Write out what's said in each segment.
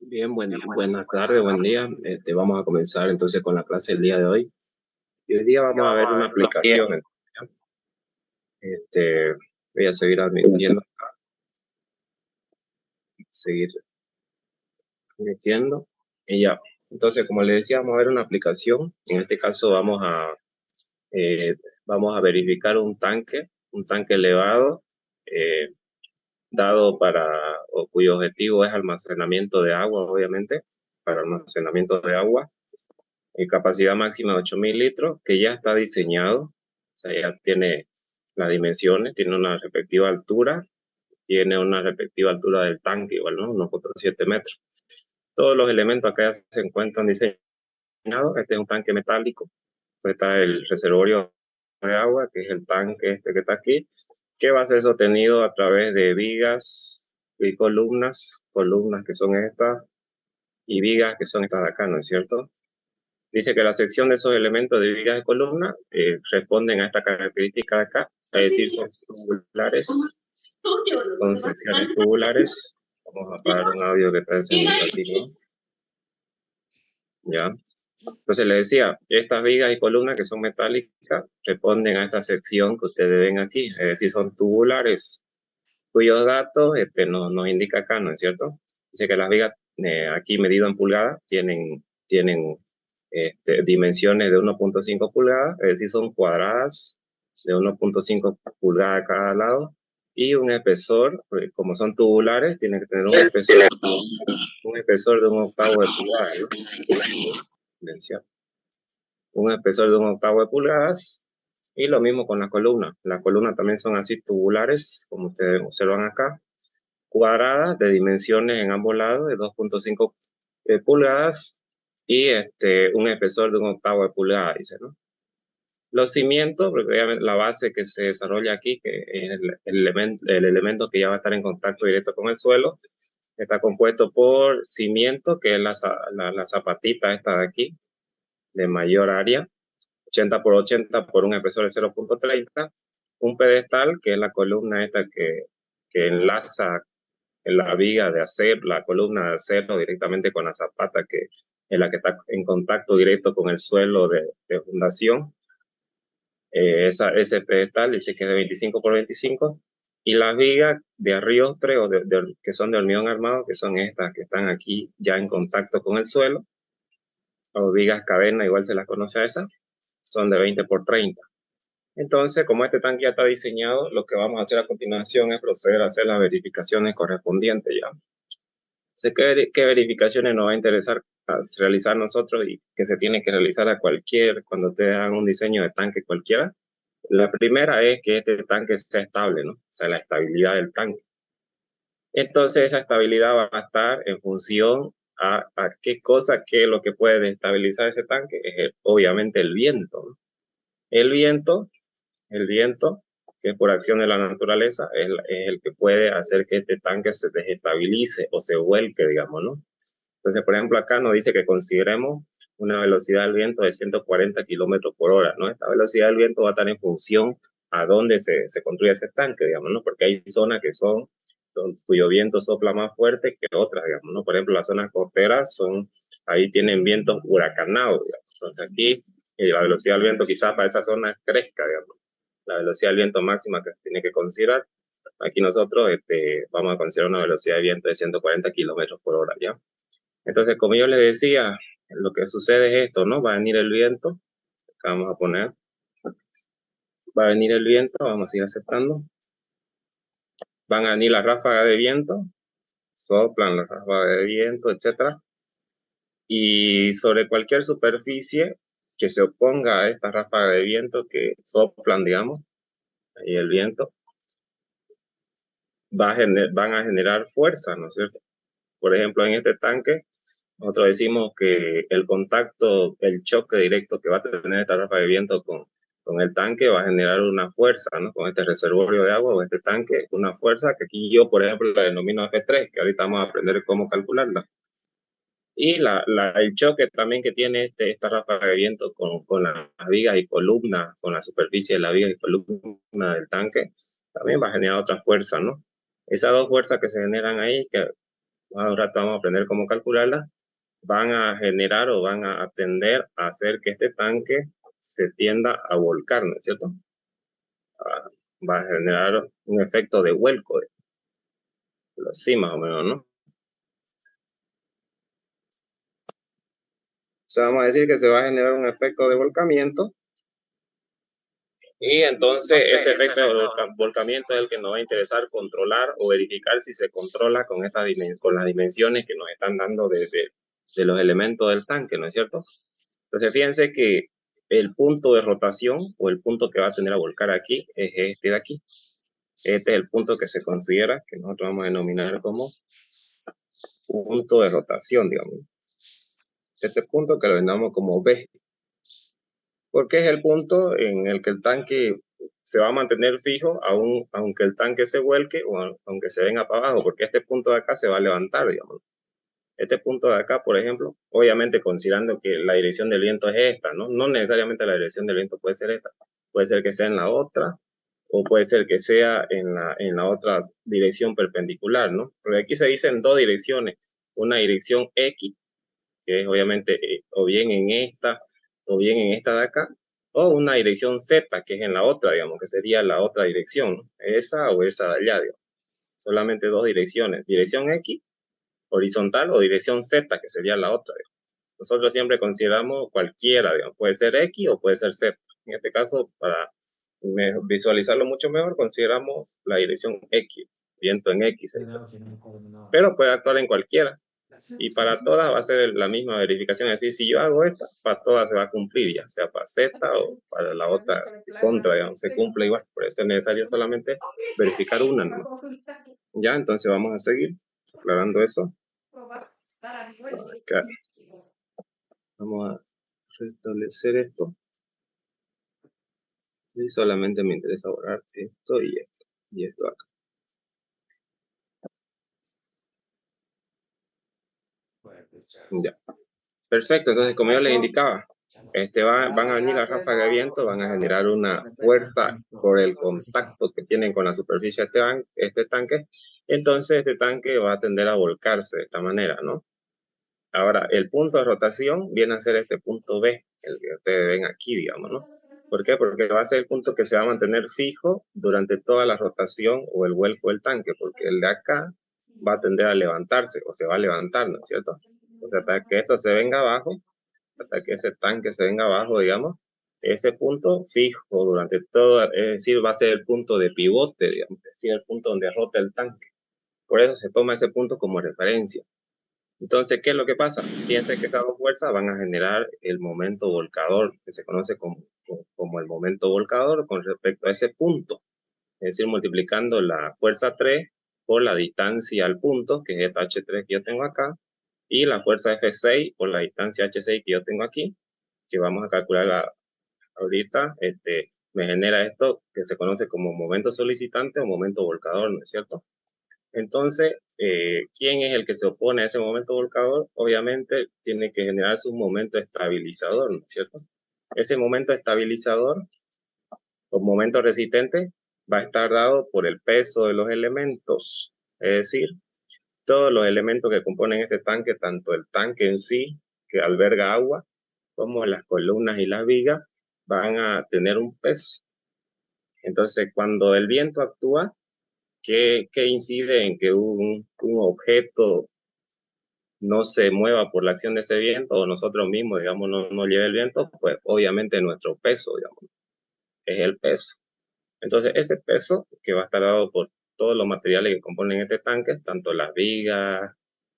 Bien, buenas tardes, buen día. Vamos a comenzar entonces con la clase del día de hoy. Y hoy día vamos a ver una aplicación. Este, Voy a seguir admitiendo y ya. Entonces, como les decía, vamos a ver una aplicación. En este caso eh, vamos a verificar un tanque elevado, eh, dado o cuyo objetivo es almacenamiento de agua, obviamente, para almacenamiento de agua. Capacidad máxima de 8.000 litros, que ya está diseñado, o sea, ya tiene las dimensiones, tiene una respectiva altura, tiene una respectiva altura del tanque, igual, ¿no? 1,7 metros. Todos los elementos acá se encuentran diseñados. Este es un tanque metálico. Entonces está el reservorio de agua, que es el tanque este que está aquí, que va a ser sostenido a través de vigas y columnas que son estas, y vigas que son estas de acá, ¿no es cierto? Dice que la sección de esos elementos de vigas de columna responden a esta característica de acá, es decir, son tubulares, son secciones tubulares. Vamos a apagar un audio que está encendido aquí, ¿no? Ya. Entonces le decía, estas vigas y columnas que son metálicas responden a esta sección que ustedes ven aquí, es decir, son tubulares, cuyos datos nos indica acá, ¿no es cierto? Dice que las vigas aquí medido en pulgadas tienen dimensiones de 1,5 pulgadas, es decir, son cuadradas de 1,5 pulgadas a cada lado, y un espesor, como son tubulares, tienen que tener un espesor de 1/8 de pulgada, ¿no? Un espesor de 1/8 de pulgadas, y lo mismo con la columna. Las columnas también son así tubulares, como ustedes observan acá, cuadradas de dimensiones en ambos lados de 2,5 pulgadas, y un espesor de 1/8 de pulgada, dice, ¿no? Los cimientos, porque obviamente la base que se desarrolla aquí, que es el elemento que ya va a estar en contacto directo con el suelo, está compuesto por cimiento, que es la zapatita esta de aquí, de mayor área, 80 por 80 por un espesor de 0,30, un pedestal, que es la columna esta que enlaza la viga de acero, la columna de acero directamente con la zapata, que es la que está en contacto directo con el suelo de fundación. Ese pedestal dice que es de 25 por 25, y las vigas de arriostre que son de hormigón armado, que son estas que están aquí ya en contacto con el suelo, o vigas cadena, igual se las conoce a esas, son de 20 por 30. Entonces, como este tanque ya está diseñado, lo que vamos a hacer a continuación es proceder a hacer las verificaciones correspondientes ya. Sé qué verificaciones nos va a interesar realizar nosotros y que se tiene que realizar cuando ustedes hagan un diseño de tanque cualquiera. La primera es que este tanque sea estable, ¿no? O sea, la estabilidad del tanque. Entonces, esa estabilidad va a estar en función a qué cosa, qué es lo que puede destabilizar ese tanque, es obviamente el viento, ¿no? El viento, el viento, que por acción de la naturaleza, es el que puede hacer que este tanque se desestabilice o se vuelque, digamos, ¿no? Entonces, por ejemplo, acá nos dice que consideremos una velocidad del viento de 140 kilómetros por hora, ¿no? Esta velocidad del viento va a estar en función a dónde se construye ese tanque, digamos, ¿no? Porque hay zonas cuyo viento sopla más fuerte que otras, digamos, ¿no? Por ejemplo, las zonas costeras ahí tienen vientos huracanados, digamos. Entonces aquí la velocidad del viento quizás para esa zona crezca, digamos. La velocidad del viento máxima que se tiene que considerar. Aquí nosotros vamos a considerar una velocidad de viento de 140 kilómetros por hora, ¿ya? Entonces, como yo les decía, lo que sucede es esto, ¿no? Va a venir el viento, acá vamos a poner, va a venir el viento, vamos a ir aceptando, van a venir las ráfagas de viento, soplan las ráfagas de viento, etcétera, y sobre cualquier superficie que se oponga a esta ráfaga de viento que soplan, digamos, y el viento, van a generar fuerza, ¿no es cierto? Por ejemplo, en este tanque, nosotros decimos que el choque directo que va a tener esta ráfaga de viento con el tanque va a generar una fuerza, ¿no? Con este reservorio de agua o este tanque, una fuerza que aquí yo, por ejemplo, la denomino F3, que ahorita vamos a aprender cómo calcularla. Y el choque también que tiene esta ráfaga de viento con las vigas y columnas, con la superficie de la viga y columna del tanque, también va a generar otra fuerza, ¿no? Esas dos fuerzas que se generan ahí, que ahora vamos a aprender cómo calcularla, van a generar o van a tender a hacer que este tanque se tienda a volcar, ¿no es cierto? Va a generar un efecto de vuelco, así más o menos, ¿no? O sea, vamos a decir que se va a generar un efecto de volcamiento y entonces ese efecto de volcamiento es el que nos va a interesar controlar o verificar si se controla con, con las dimensiones que nos están dando de los elementos del tanque, ¿no es cierto? Entonces fíjense que el punto de rotación o el punto que va a tener a volcar aquí es este de aquí. Este es el punto que se considera, que nosotros vamos a denominar como punto de rotación, digamos. Este punto que lo denominamos como B, porque es el punto en el que el tanque se va a mantener fijo aunque el tanque se vuelque o aunque se venga para abajo, porque este punto de acá se va a levantar, digamos. Este punto de acá, por ejemplo, obviamente considerando que la dirección del viento es esta, ¿no? No necesariamente la dirección del viento puede ser esta, puede ser que sea en la otra, o puede ser que sea en la otra dirección perpendicular, ¿no? Porque aquí se dicen dos direcciones, una dirección X, que es obviamente o bien en esta, o bien en esta de acá, o una dirección Z, que es en la otra, digamos, que sería la otra dirección, ¿no? Esa o esa de allá, digamos. Solamente dos direcciones, dirección X horizontal o dirección Z, que sería la otra, digamos. Nosotros siempre consideramos cualquiera, digamos, puede ser X o puede ser Z. En este caso, para visualizarlo mucho mejor, consideramos la dirección X, viento en X. Pero puede actuar en cualquiera. Y para todas va a ser la misma verificación. Es decir, si yo hago esta, para todas se va a cumplir, ya sea para Z o para la otra contra, digamos, se cumple igual. Por eso es necesario solamente verificar una, ¿no? Ya, entonces vamos a seguir aclarando eso. Acá. Vamos a restablecer esto. Y solamente me interesa borrar esto y esto. Y esto acá. Ya. Perfecto, entonces como yo les indicaba, van a venir las ráfagas de viento, van a generar una fuerza por el contacto que tienen con la superficie de este tanque. Entonces este tanque va a tender a volcarse de esta manera, ¿no? Ahora, el punto de rotación viene a ser este punto B, el que ustedes ven aquí, digamos, ¿no? ¿Por qué? Porque va a ser el punto que se va a mantener fijo durante toda la rotación o el vuelco del tanque, porque el de acá va a tender a levantarse o se va a levantar, ¿no es cierto? O sea, hasta que esto se venga abajo, hasta que ese tanque se venga abajo, digamos, ese punto fijo durante todo, es decir, va a ser el punto de pivote, digamos, es decir, el punto donde rota el tanque. Por eso se toma ese punto como referencia. Entonces, ¿qué es lo que pasa? Fíjense que esas dos fuerzas van a generar el momento volcador, que se conoce como el momento volcador con respecto a ese punto. Es decir, multiplicando la fuerza 3 por la distancia al punto, que es esta H3 que yo tengo acá, y la fuerza F6 por la distancia H6 que yo tengo aquí, que vamos a calcular ahorita, me genera esto que se conoce como momento solicitante o momento volcador, ¿no es cierto? Entonces, ¿quién es el que se opone a ese momento volcador? Obviamente tiene que generarse un momento estabilizador, ¿no es cierto? Ese momento estabilizador o momento resistente va a estar dado por el peso de los elementos, es decir, todos los elementos que componen este tanque, tanto el tanque en sí, que alberga agua, como las columnas y las vigas, van a tener un peso. Entonces, cuando el viento actúa, ¿qué incide en que un objeto no se mueva por la acción de ese viento o nosotros mismos, digamos, no lleve el viento? Pues obviamente nuestro peso, digamos, es el peso. Entonces, ese peso que va a estar dado por todos los materiales que componen este tanque, tanto las vigas,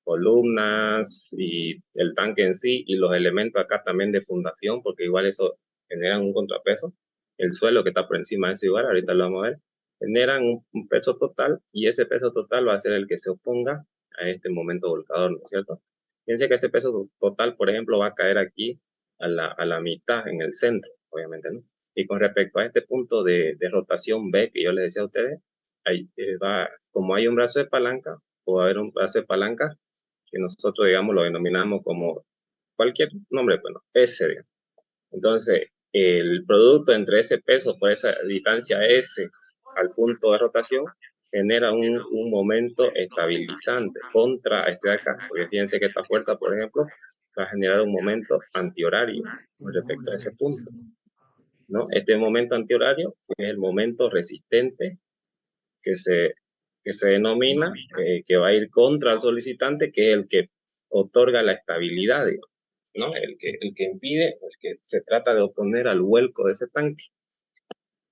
columnas y el tanque en sí y los elementos acá también de fundación, porque igual eso generan un contrapeso. El suelo que está por encima de ese lugar, ahorita lo vamos a ver, generan un peso total y ese peso total va a ser el que se oponga a este momento volcador, ¿no es cierto? Fíjense que ese peso total, por ejemplo, va a caer aquí a la mitad en el centro, obviamente, ¿no? Y con respecto a este punto de rotación B que yo les decía a ustedes, como hay un brazo de palanca, o va a haber un brazo de palanca que nosotros, digamos, lo denominamos como cualquier nombre, bueno, S, digamos. Entonces, el producto entre ese peso por esa distancia S al punto de rotación genera un momento estabilizante contra este de acá, porque fíjense que esta fuerza, por ejemplo, va a generar un momento antihorario con respecto a ese punto, ¿no? Este momento antihorario es el momento resistente que se, que se denomina, que va a ir contra el solicitante, que es el que otorga la estabilidad, digamos, ¿no? El que impide, el que se trata de oponer al vuelco de ese tanque.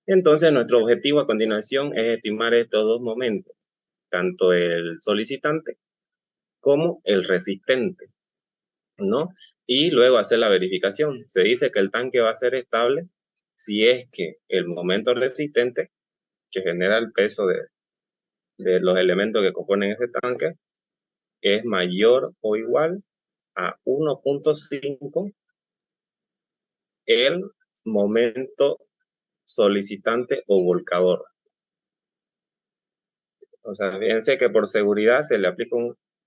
Entonces, nuestro objetivo a continuación es estimar estos dos momentos, tanto el solicitante como el resistente, ¿no? Y luego hacer la verificación. Se dice que el tanque va a ser estable si es que el momento resistente, que genera el peso de los elementos que componen ese tanque, es mayor o igual a 1.5 el momento solicitante o volcador. O sea, fíjense que por seguridad se le aplica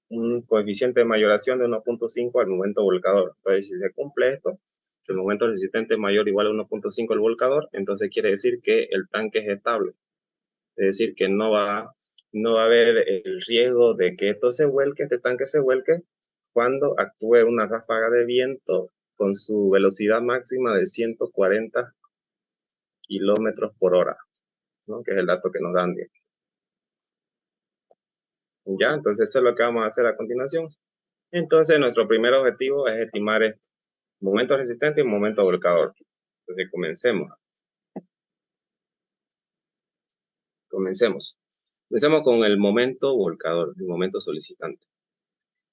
un coeficiente de mayoración de 1.5 al momento volcador. Entonces, si se cumple esto, si el momento resistente es mayor o igual a 1.5 el volcador, entonces quiere decir que el tanque es estable. Es decir, que no va a haber el riesgo de que esto se vuelque, este tanque se vuelque, cuando actúe una ráfaga de viento con su velocidad máxima de 140 kilómetros por hora, ¿no? Que es el dato que nos dan. Ya, entonces eso es lo que vamos a hacer a continuación. Entonces, nuestro primer objetivo es estimar esto, momento resistente y momento volcador. Entonces, comencemos. Comencemos con el momento volcador, el momento solicitante.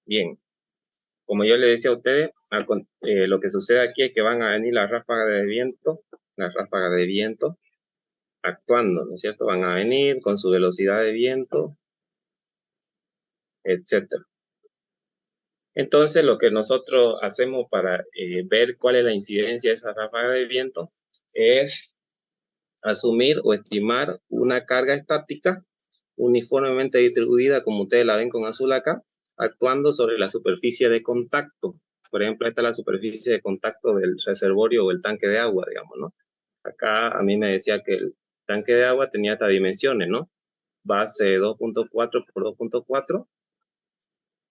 Bien, como yo le decía a ustedes, lo que sucede aquí es que van a venir las ráfagas de viento actuando, ¿no es cierto? Van a venir con su velocidad de viento, etcétera. Entonces, lo que nosotros hacemos para ver cuál es la incidencia de esa ráfaga de viento es asumir o estimar una carga estática uniformemente distribuida, como ustedes la ven con azul acá, actuando sobre la superficie de contacto. Por ejemplo, esta es la superficie de contacto del reservorio o el tanque de agua, digamos, ¿no? Acá a mí me decía que el tanque de agua tenía estas dimensiones, ¿no? Base 2.4 por 2.4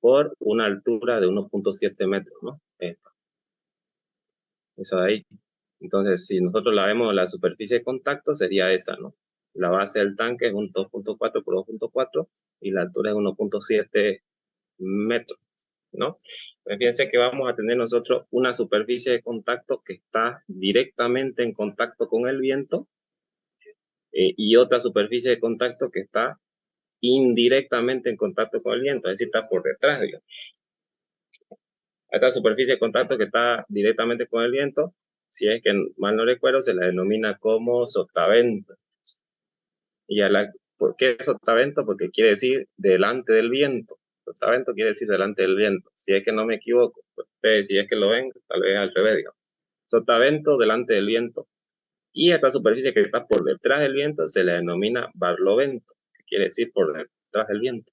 por una altura de 1.7 metros, ¿no? Eso de ahí. Entonces, si nosotros la vemos, la superficie de contacto sería esa, ¿no? La base del tanque es un 2.4 por 2.4 y la altura es 1.7 metros, ¿no? Pues fíjense que vamos a tener nosotros una superficie de contacto que está directamente en contacto con el viento y otra superficie de contacto que está indirectamente en contacto con el viento, es decir, está por detrás, digamos. Esta superficie de contacto que está directamente con el viento, si es que mal no recuerdo, se la denomina como sotavento. ¿Por qué sotavento? Porque quiere decir delante del viento. Sotavento quiere decir delante del viento. Si es que no me equivoco, pues ustedes si es que lo ven, tal vez al revés, digamos. Sotavento delante del viento. Y esta superficie que está por detrás del viento se le denomina barlovento, que quiere decir por detrás del viento.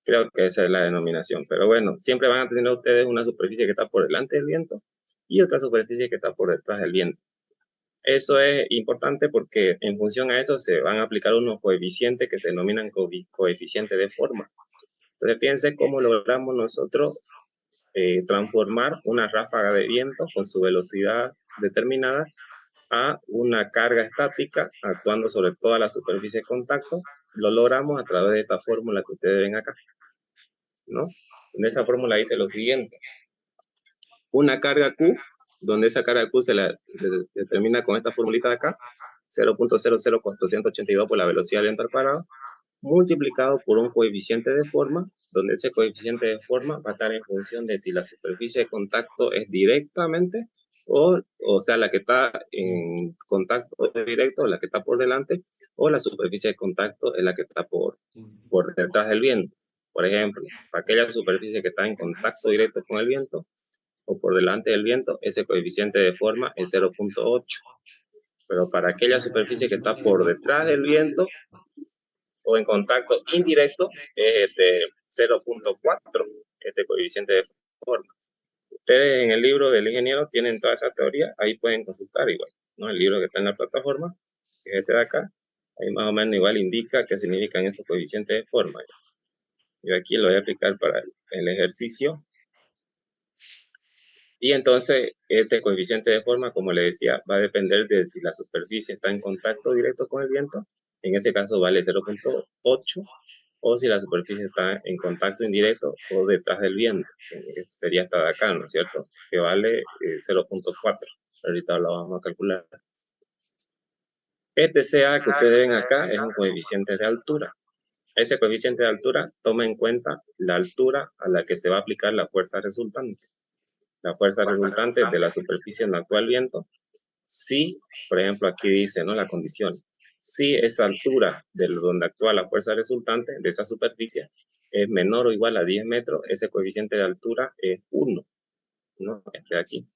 Creo que esa es la denominación. Pero bueno, siempre van a tener ustedes una superficie que está por delante del viento y otra superficie que está por detrás del viento. Eso es importante porque en función a eso se van a aplicar unos coeficientes que se denominan coeficientes de forma. Entonces fíjense cómo logramos nosotros transformar una ráfaga de viento con su velocidad determinada a una carga estática actuando sobre toda la superficie de contacto. Lo logramos a través de esta fórmula que ustedes ven acá, ¿no? En esa fórmula dice lo siguiente: una carga Q, donde esa carga Q se la determina con esta formulita de acá, 0.00482 por la velocidad del viento al cuadrado, multiplicado por un coeficiente de forma, donde ese coeficiente de forma va a estar en función de si la superficie de contacto es directamente o sea, la que está en contacto directo, la que está por delante, o la superficie de contacto es la que está por detrás del viento. Por ejemplo, para aquella superficie que está en contacto directo con el viento o por delante del viento, ese coeficiente de forma es 0.8. Pero para aquella superficie que está por detrás del viento o en contacto indirecto es de 0.4, este coeficiente de forma. Ustedes en el libro del ingeniero tienen toda esa teoría, ahí pueden consultar igual, ¿no? El libro que está en la plataforma, que es este de acá, Ahí más o menos igual indica qué significan esos coeficientes de forma. Yo aquí lo voy a aplicar para el ejercicio. Y entonces, este coeficiente de forma, como le decía, va a depender de si la superficie está en contacto directo con el viento. En ese caso vale 0.8, o si la superficie está en contacto indirecto o detrás del viento. Sería esta de acá, ¿no es cierto? Que vale 0.4. Ahorita lo vamos a calcular. Este CA que ustedes ven acá es un coeficiente de altura. Ese coeficiente de altura toma en cuenta la altura a la que se va a aplicar la fuerza resultante. La fuerza resultante de la superficie en la actual viento. Si, por ejemplo, aquí dice, ¿no? La condición. Si esa altura de donde actúa la fuerza resultante de esa superficie es menor o igual a 10 metros, ese coeficiente de altura es 1, ¿no? Este de aquí.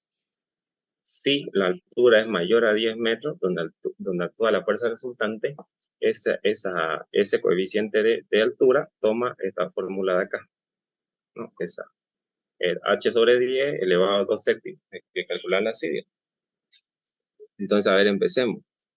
Si la altura es mayor a 10 metros, donde actúa la fuerza resultante, ese coeficiente de altura toma esta fórmula de acá, ¿no? Esa. H sobre 10 elevado a 2 séptimos. Hay que calcularla así. Entonces, a ver,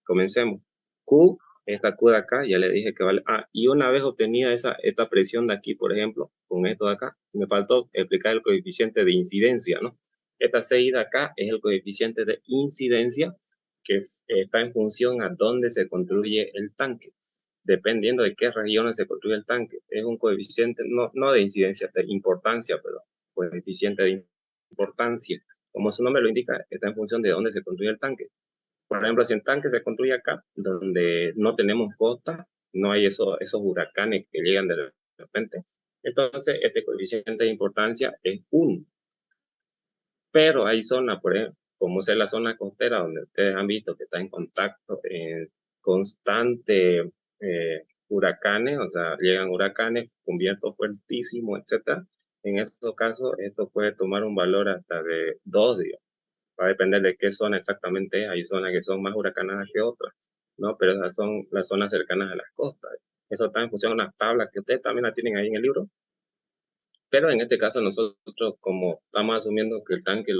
comencemos. Q, esta Q de acá, ya le dije que vale. Y una vez obtenida esta presión de aquí, por ejemplo, con esto de acá, me faltó explicar el coeficiente de incidencia, ¿no? Esta CI de acá es el coeficiente de incidencia que está en función a dónde se construye el tanque. Dependiendo de qué regiones se construye el tanque. Es un coeficiente, no de incidencia, de importancia, pero coeficiente de importancia. Como su nombre lo indica, está en función de dónde se construye el tanque. Por ejemplo, si el tanque se construye acá, donde no tenemos costa, no hay esos huracanes que llegan de repente, entonces este coeficiente de importancia es 1. Pero hay zonas, por ejemplo, como es la zona costera, donde ustedes han visto que está en contacto en constante huracanes, o sea, llegan huracanes con vientos fuertísimos, etc. En estos casos, esto puede tomar un valor hasta de 2 días. Va a depender de qué zona exactamente es. Hay zonas que son más huracanadas que otras, ¿no? Pero esas son las zonas cercanas a las costas. Eso está en función de unas tablas que ustedes también la tienen ahí en el libro. Pero en este caso nosotros, como estamos asumiendo que el tanque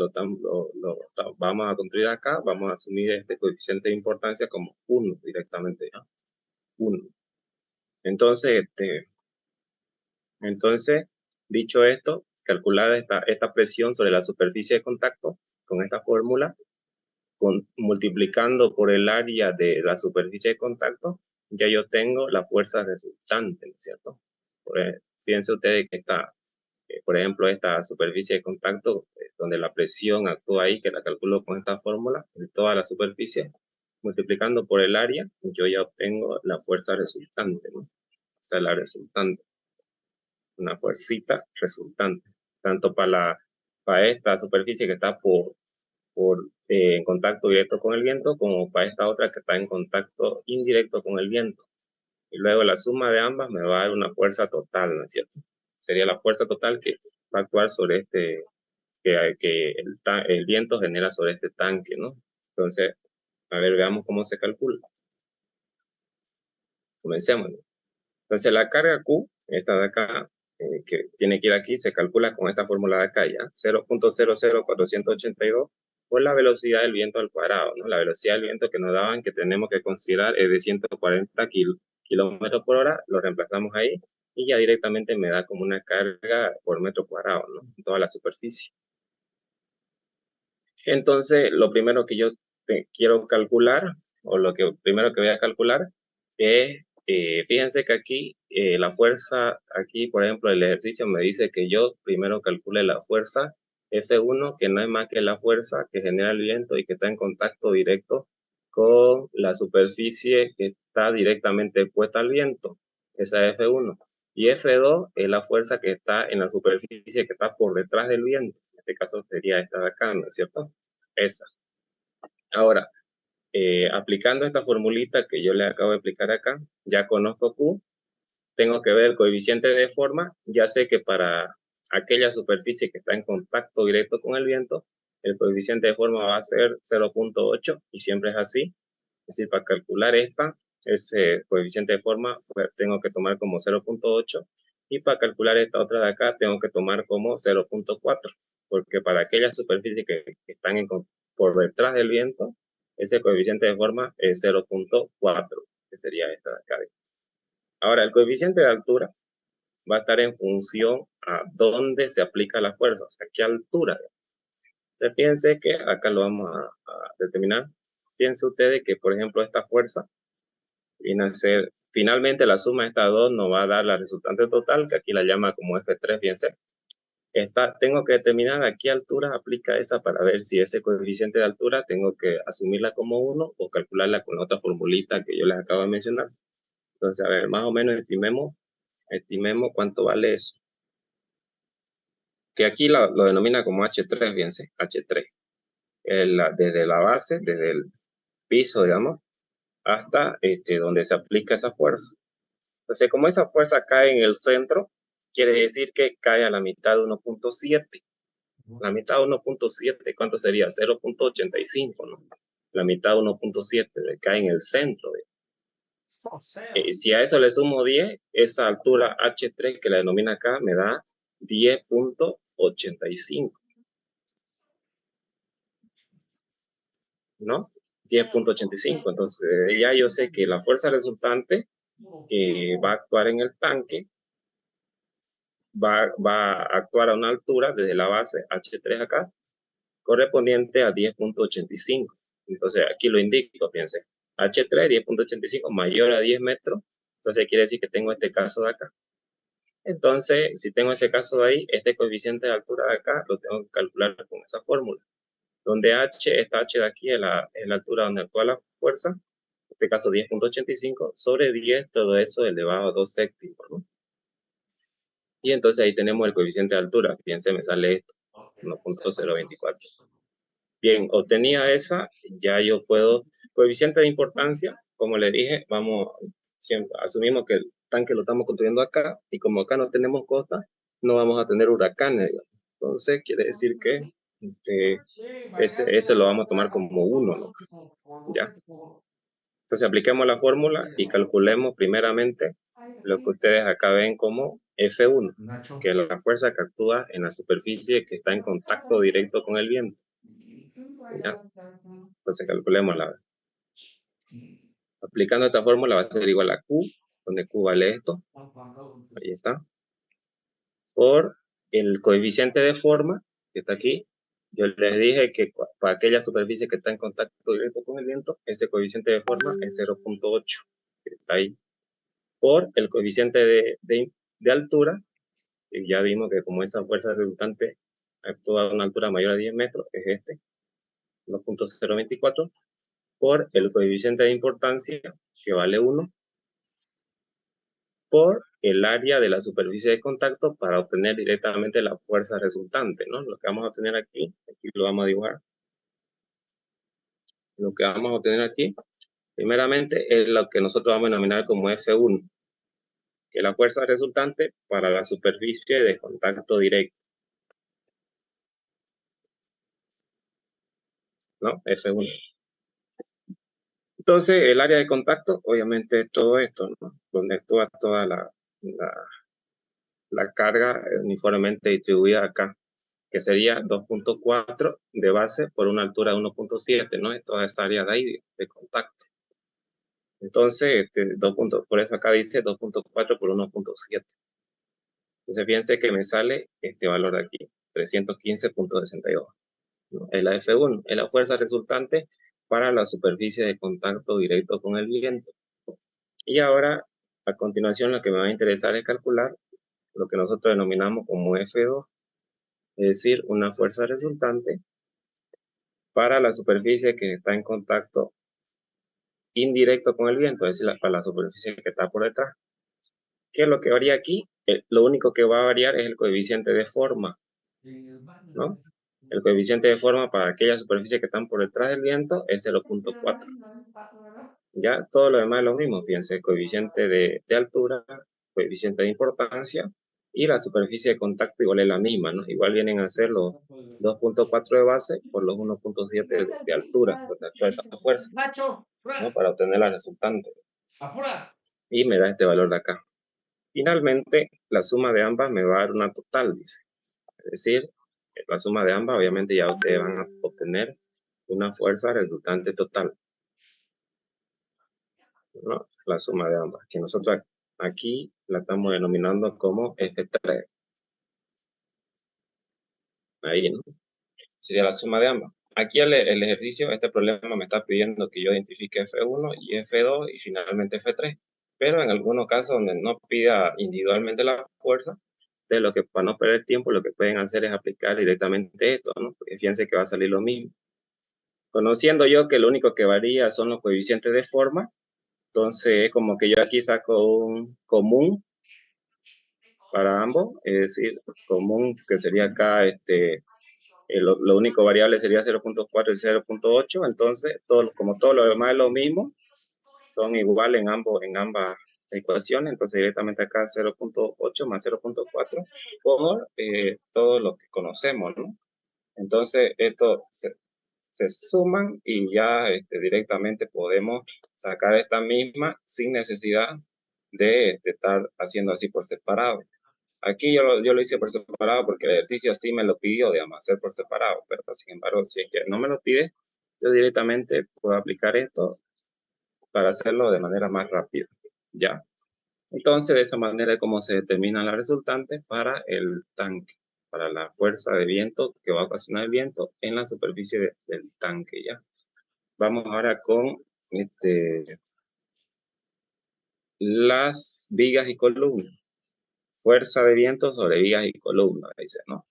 vamos a construir acá, vamos a asumir este coeficiente de importancia como 1 directamente, ¿ya? 1. Entonces, dicho esto, calculada esta presión sobre la superficie de contacto con esta fórmula, multiplicando por el área de la superficie de contacto, ya yo tengo la fuerza resultante, ¿no es cierto? Fíjense ustedes que por ejemplo, esta superficie de contacto, donde la presión actúa ahí, que la calculo con esta fórmula, en toda la superficie, multiplicando por el área, yo ya obtengo la fuerza resultante, ¿no? O sea, la resultante, una fuercita resultante, tanto para esta superficie que está en contacto directo con el viento, como para esta otra que está en contacto indirecto con el viento. Y luego la suma de ambas me va a dar una fuerza total, ¿no es cierto? Sería la fuerza total que va a actuar sobre que el viento genera sobre este tanque, ¿no? Entonces, a ver, veamos cómo se calcula. Comencemos. Entonces, la carga Q, esta de acá, que tiene que ir aquí, se calcula con esta fórmula de acá, ya, 0.00482 por la velocidad del viento al cuadrado, ¿no? La velocidad del viento que nos daban, que tenemos que considerar, es de 140 kilómetros por hora, lo reemplazamos ahí, y ya directamente me da como una carga por metro cuadrado, ¿no? En toda la superficie. Entonces, lo primero que yo quiero calcular, o lo primero que voy a calcular, es, fíjense que aquí, la fuerza, aquí, por ejemplo, el ejercicio me dice que yo primero calcule la fuerza F1, que no es más que la fuerza que genera el viento y que está en contacto directo con la superficie que está directamente expuesta al viento. Esa es F1. Y F2 es la fuerza que está en la superficie que está por detrás del viento. En este caso sería esta de acá, ¿no es cierto? Esa. Ahora, aplicando esta formulita que yo le acabo de explicar acá, ya conozco Q, tengo que ver el coeficiente de forma, ya sé que para aquella superficie que está en contacto directo con el viento, el coeficiente de forma va a ser 0.8 y siempre es así. Es decir, para calcular ese coeficiente de forma, pues, tengo que tomar como 0.8 y para calcular esta otra de acá tengo que tomar como 0.4, porque para aquellas superficies que están por detrás del viento, ese coeficiente de forma es 0.4. que sería esta de acá. Ahora, el coeficiente de altura va a estar en función a dónde se aplica la fuerza, o sea, qué altura. Entonces, fíjense que acá lo vamos a determinar. Fíjense ustedes que, por ejemplo, esta fuerza viene a ser, finalmente la suma de estas dos nos va a dar la resultante total, que aquí la llama como F3, fíjense. Tengo que determinar a qué altura aplica esa para ver si ese coeficiente de altura tengo que asumirla como 1 o calcularla con la otra formulita que yo les acabo de mencionar. Entonces, a ver, más o menos estimemos cuánto vale eso. Que aquí lo denomina como H3, fíjense, H3. Desde la base, desde el piso, digamos, hasta donde se aplica esa fuerza. Entonces, como esa fuerza cae en el centro, quiere decir que cae a la mitad de 1.7. La mitad de 1.7, ¿cuánto sería? 0.85, ¿no? La mitad de 1.7 cae en el centro. Si a eso le sumo 10, esa altura H3 que la denomina acá me da 10.85, ¿no? 10.85. Entonces, ya yo sé que la fuerza resultante va a actuar en el tanque, va a actuar a una altura desde la base H3 acá, correspondiente a 10.85. Entonces, aquí lo indico, fíjense, H3, 10.85 mayor a 10 metros. Entonces, quiere decir que tengo este caso de acá. Entonces, si tengo ese caso de ahí, este coeficiente de altura de acá lo tengo que calcular con esa fórmula, donde esta H de aquí es la altura donde actúa la fuerza, en este caso 10.85, sobre 10, todo eso elevado a 2 séptimos, ¿no? Y entonces ahí tenemos el coeficiente de altura. Fíjense, me sale esto, 1.024. Bien, obtenida esa, ya yo puedo, coeficiente de importancia, como le dije, siempre asumimos que el tanque lo estamos construyendo acá, y como acá no tenemos costa, no vamos a tener huracanes, digamos. Entonces, quiere decir que ese lo vamos a tomar como 1, ¿no? ¿Ya? Entonces, apliquemos la fórmula y calculemos primeramente lo que ustedes acá ven como F1, que es la fuerza que actúa en la superficie que está en contacto directo con el viento. ¿Ya? Entonces, calculémosla. Aplicando esta fórmula va a ser igual a Q, donde Q vale esto, ahí está, por el coeficiente de forma, que está aquí. Yo les dije que para aquella superficie que está en contacto directo con el viento, ese coeficiente de forma es 0.8, que está ahí, por el coeficiente de altura, que ya vimos que como esa fuerza resultante actúa a una altura mayor a 10 metros, es este, 2.024, por el coeficiente de importancia, que vale 1, por el área de la superficie de contacto para obtener directamente la fuerza resultante, ¿no? Lo que vamos a obtener aquí lo vamos a dibujar. Lo que vamos a obtener aquí, primeramente, es lo que nosotros vamos a denominar como F1, que es la fuerza resultante para la superficie de contacto directo, ¿no? F1. Entonces, el área de contacto, obviamente, todo esto, ¿no? Donde actúa toda la carga uniformemente distribuida acá, que sería 2.4 de base por una altura de 1.7, ¿no? En toda esa área de ahí de contacto. Entonces, por eso acá dice 2.4 por 1.7. Entonces, fíjense que me sale este valor de aquí, 315.62. ¿No? Es la F1, es la fuerza resultante para la superficie de contacto directo con el viento. Y ahora, a continuación, lo que me va a interesar es calcular lo que nosotros denominamos como F2, es decir, una fuerza resultante para la superficie que está en contacto indirecto con el viento, es decir, para la superficie que está por detrás. ¿Qué es lo que varía aquí? Lo único que va a variar es el coeficiente de forma, ¿no? El coeficiente de forma para aquellas superficies que están por detrás del viento es 0.4. Ya todo lo demás es lo mismo, fíjense, el coeficiente de altura, coeficiente de importancia y la superficie de contacto igual es la misma, ¿no? Igual vienen a ser los 2.4 de base por los 1.7 de altura, donde actúa esa fuerza, ¿no? Para obtener la resultante. Y me da este valor de acá. Finalmente, la suma de ambas me va a dar una total, dice. Es decir, la suma de ambas, obviamente ya ustedes van a obtener una fuerza resultante total. ¿no? La suma de ambas, que nosotros aquí la estamos denominando como F3. Ahí, ¿no? Sería la suma de ambas. Aquí el ejercicio, este problema me está pidiendo que yo identifique F1 y F2 y finalmente F3. Pero en algunos casos donde no pida individualmente la fuerza, de lo que para no perder tiempo, lo que pueden hacer es aplicar directamente esto, ¿no? Porque fíjense que va a salir lo mismo. Conociendo yo que lo único que varía son los coeficientes de forma, entonces es como que yo aquí saco un común para ambos, es decir, común que sería acá lo único variable sería 0.4 y 0.8, entonces como todo lo demás es lo mismo, son iguales en ambas ecuaciones, entonces directamente acá 0.8 más 0.4 por todo lo que conocemos, ¿no? Entonces esto se suman y ya directamente podemos sacar esta misma sin necesidad de estar haciendo así por separado. Aquí yo lo hice por separado porque el ejercicio sí me lo pidió, digamos, hacer por separado, pero sin embargo, si es que no me lo pide, yo directamente puedo aplicar esto para hacerlo de manera más rápida, ¿ya? Entonces, de esa manera es como se determinan las resultantes para el tanque, para la fuerza de viento que va a ocasionar el viento en la superficie del tanque, ¿ya? Vamos ahora con las vigas y columnas. Fuerza de viento sobre vigas y columnas, dice, ¿no?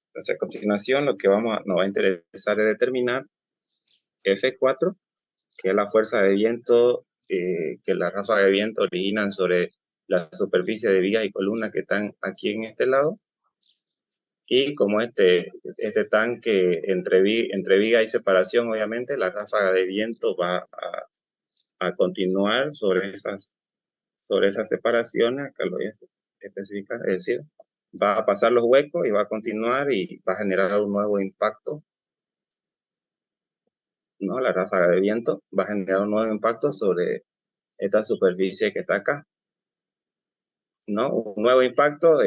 Entonces, a continuación, lo que nos va a interesar es determinar F4, que es la fuerza de viento que las ráfagas de viento originan sobre la superficie de vigas y columnas que están aquí en este lado. Y como este tanque entre viga y separación, obviamente, la ráfaga de viento va a continuar sobre esas separaciones, acá lo voy a especificar, es decir, va a pasar los huecos y va a continuar y va a generar un nuevo impacto, ¿no? La ráfaga de viento va a generar un nuevo impacto sobre esta superficie que está acá, ¿no? Un nuevo impacto,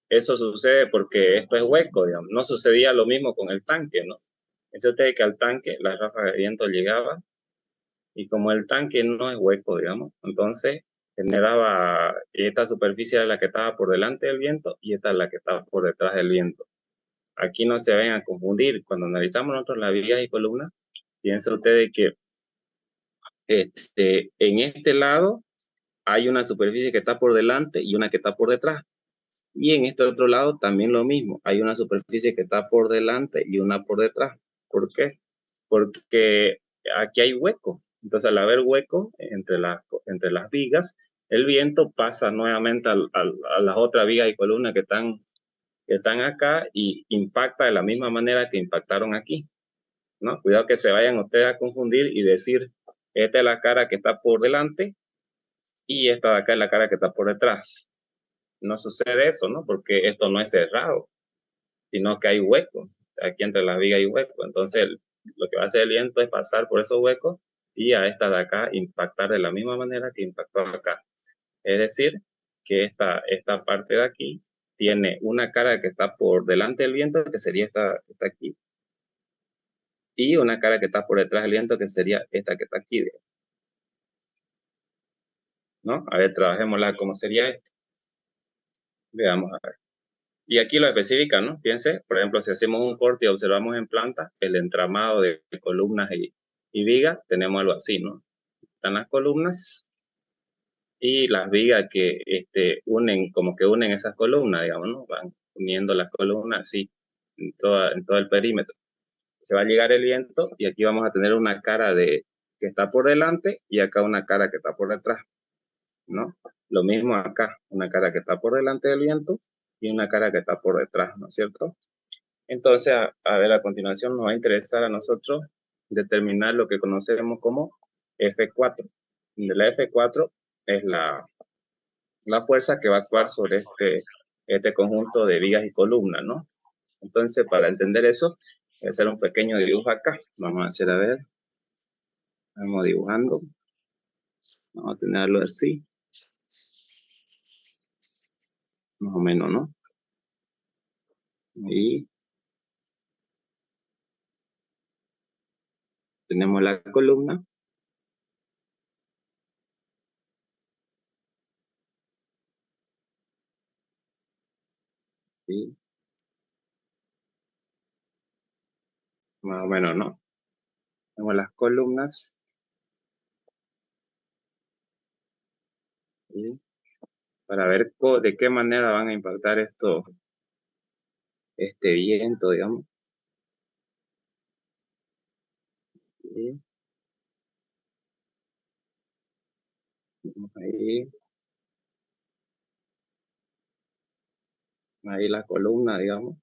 eso sucede porque esto es hueco, digamos. No sucedía lo mismo con el tanque, ¿no? Eso es que al tanque la ráfaga de viento llegaba y como el tanque no es hueco, digamos, entonces generaba esta superficie de la que estaba por delante del viento y esta es la que estaba por detrás del viento. Aquí no se vayan a confundir. Cuando analizamos nosotros las vigas y columnas, piensen ustedes que en este lado hay una superficie que está por delante y una que está por detrás. Y en este otro lado también lo mismo. Hay una superficie que está por delante y una por detrás. ¿Por qué? Porque aquí hay hueco. Entonces, al haber hueco entre las vigas, el viento pasa nuevamente a las otras vigas y columnas que están acá y impacta de la misma manera que impactaron aquí, ¿no? Cuidado que se vayan ustedes a confundir y decir, esta es la cara que está por delante y esta de acá es la cara que está por detrás. No sucede eso, ¿no? Porque esto no es cerrado, sino que hay hueco. Aquí entre las vigas hay hueco. Entonces, lo que va a hacer el viento es pasar por esos huecos y a esta de acá impactar de la misma manera que impactó acá. Es decir, que esta parte de aquí tiene una cara que está por delante del viento, que sería esta aquí, y una cara que está por detrás del viento, que sería esta que está aquí, ¿no? A ver, trabajémosla como sería esto. Veamos a ver. Y aquí lo especifica, ¿no? Fíjense, por ejemplo, si hacemos un corte y observamos en planta el entramado de columnas y vigas, tenemos algo así, ¿no? Están las columnas y las vigas que como que unen esas columnas, digamos, ¿no? Van uniendo las columnas así en todo el perímetro. Se va a llegar el viento y aquí vamos a tener una cara que está por delante y acá una cara que está por detrás, ¿no? Lo mismo acá, una cara que está por delante del viento y una cara que está por detrás, ¿no es cierto? Entonces, a ver, a continuación nos va a interesar a nosotros determinar lo que conocemos como F4. La F4 es la fuerza que va a actuar sobre este conjunto de vigas y columnas, ¿no? Entonces, para entender eso, voy a hacer un pequeño dibujo acá. Vamos a hacer, a ver, vamos dibujando. Vamos a tenerlo así, más o menos, ¿no? Y tenemos la columna ¿sí? Más o menos, ¿no? Tenemos las columnas, ¿sí? Para ver de qué manera van a impactar este viento, digamos. ¿Sí? Vamos ahí la columna, digamos.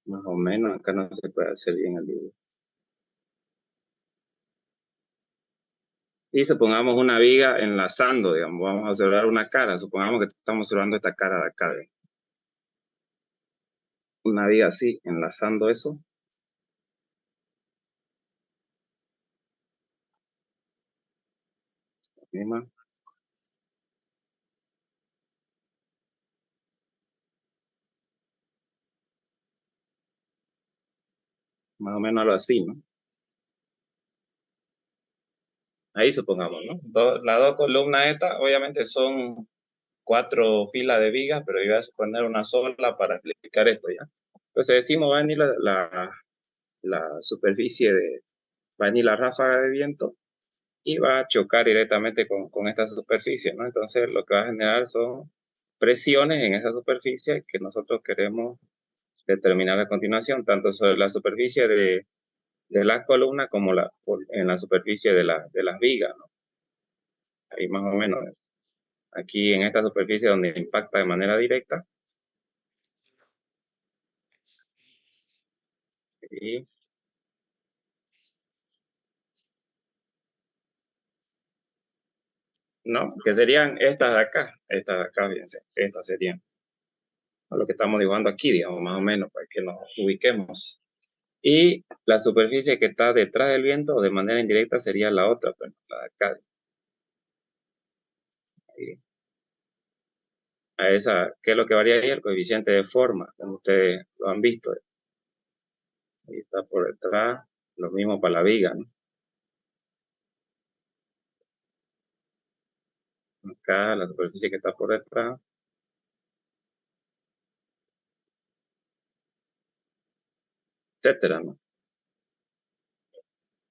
Más o menos, acá no se puede hacer bien el dibujo. Y supongamos una viga enlazando, digamos, vamos a observar una cara, supongamos que estamos observando esta cara de acá, ¿ve? Una viga así, enlazando eso. Misma, más o menos algo así, ¿no? Ahí supongamos, ¿no? Las dos columnas estas, obviamente son 4 filas de vigas, pero yo voy a poner una sola para explicar esto ya. Entonces decimos, va a venir la superficie va a venir la ráfaga de viento y va a chocar directamente con esta superficie, ¿no? Entonces lo que va a generar son presiones en esa superficie que nosotros queremos determinar a continuación, tanto sobre la superficie de la columna como en la superficie de las vigas, ¿no? Ahí más o menos, aquí en esta superficie donde impacta de manera directa, y no, que serían estas de acá, fíjense, estas serían lo que estamos dibujando aquí, digamos, más o menos, para que nos ubiquemos. Y la superficie que está detrás del viento, de manera indirecta, sería la otra, pues, la de acá. Ahí. A esa, ¿qué es lo que varía ahí? El coeficiente de forma, como ustedes lo han visto. Ahí está por detrás, lo mismo para la viga, ¿no? Acá, la superficie que está por detrás, etcétera, ¿no?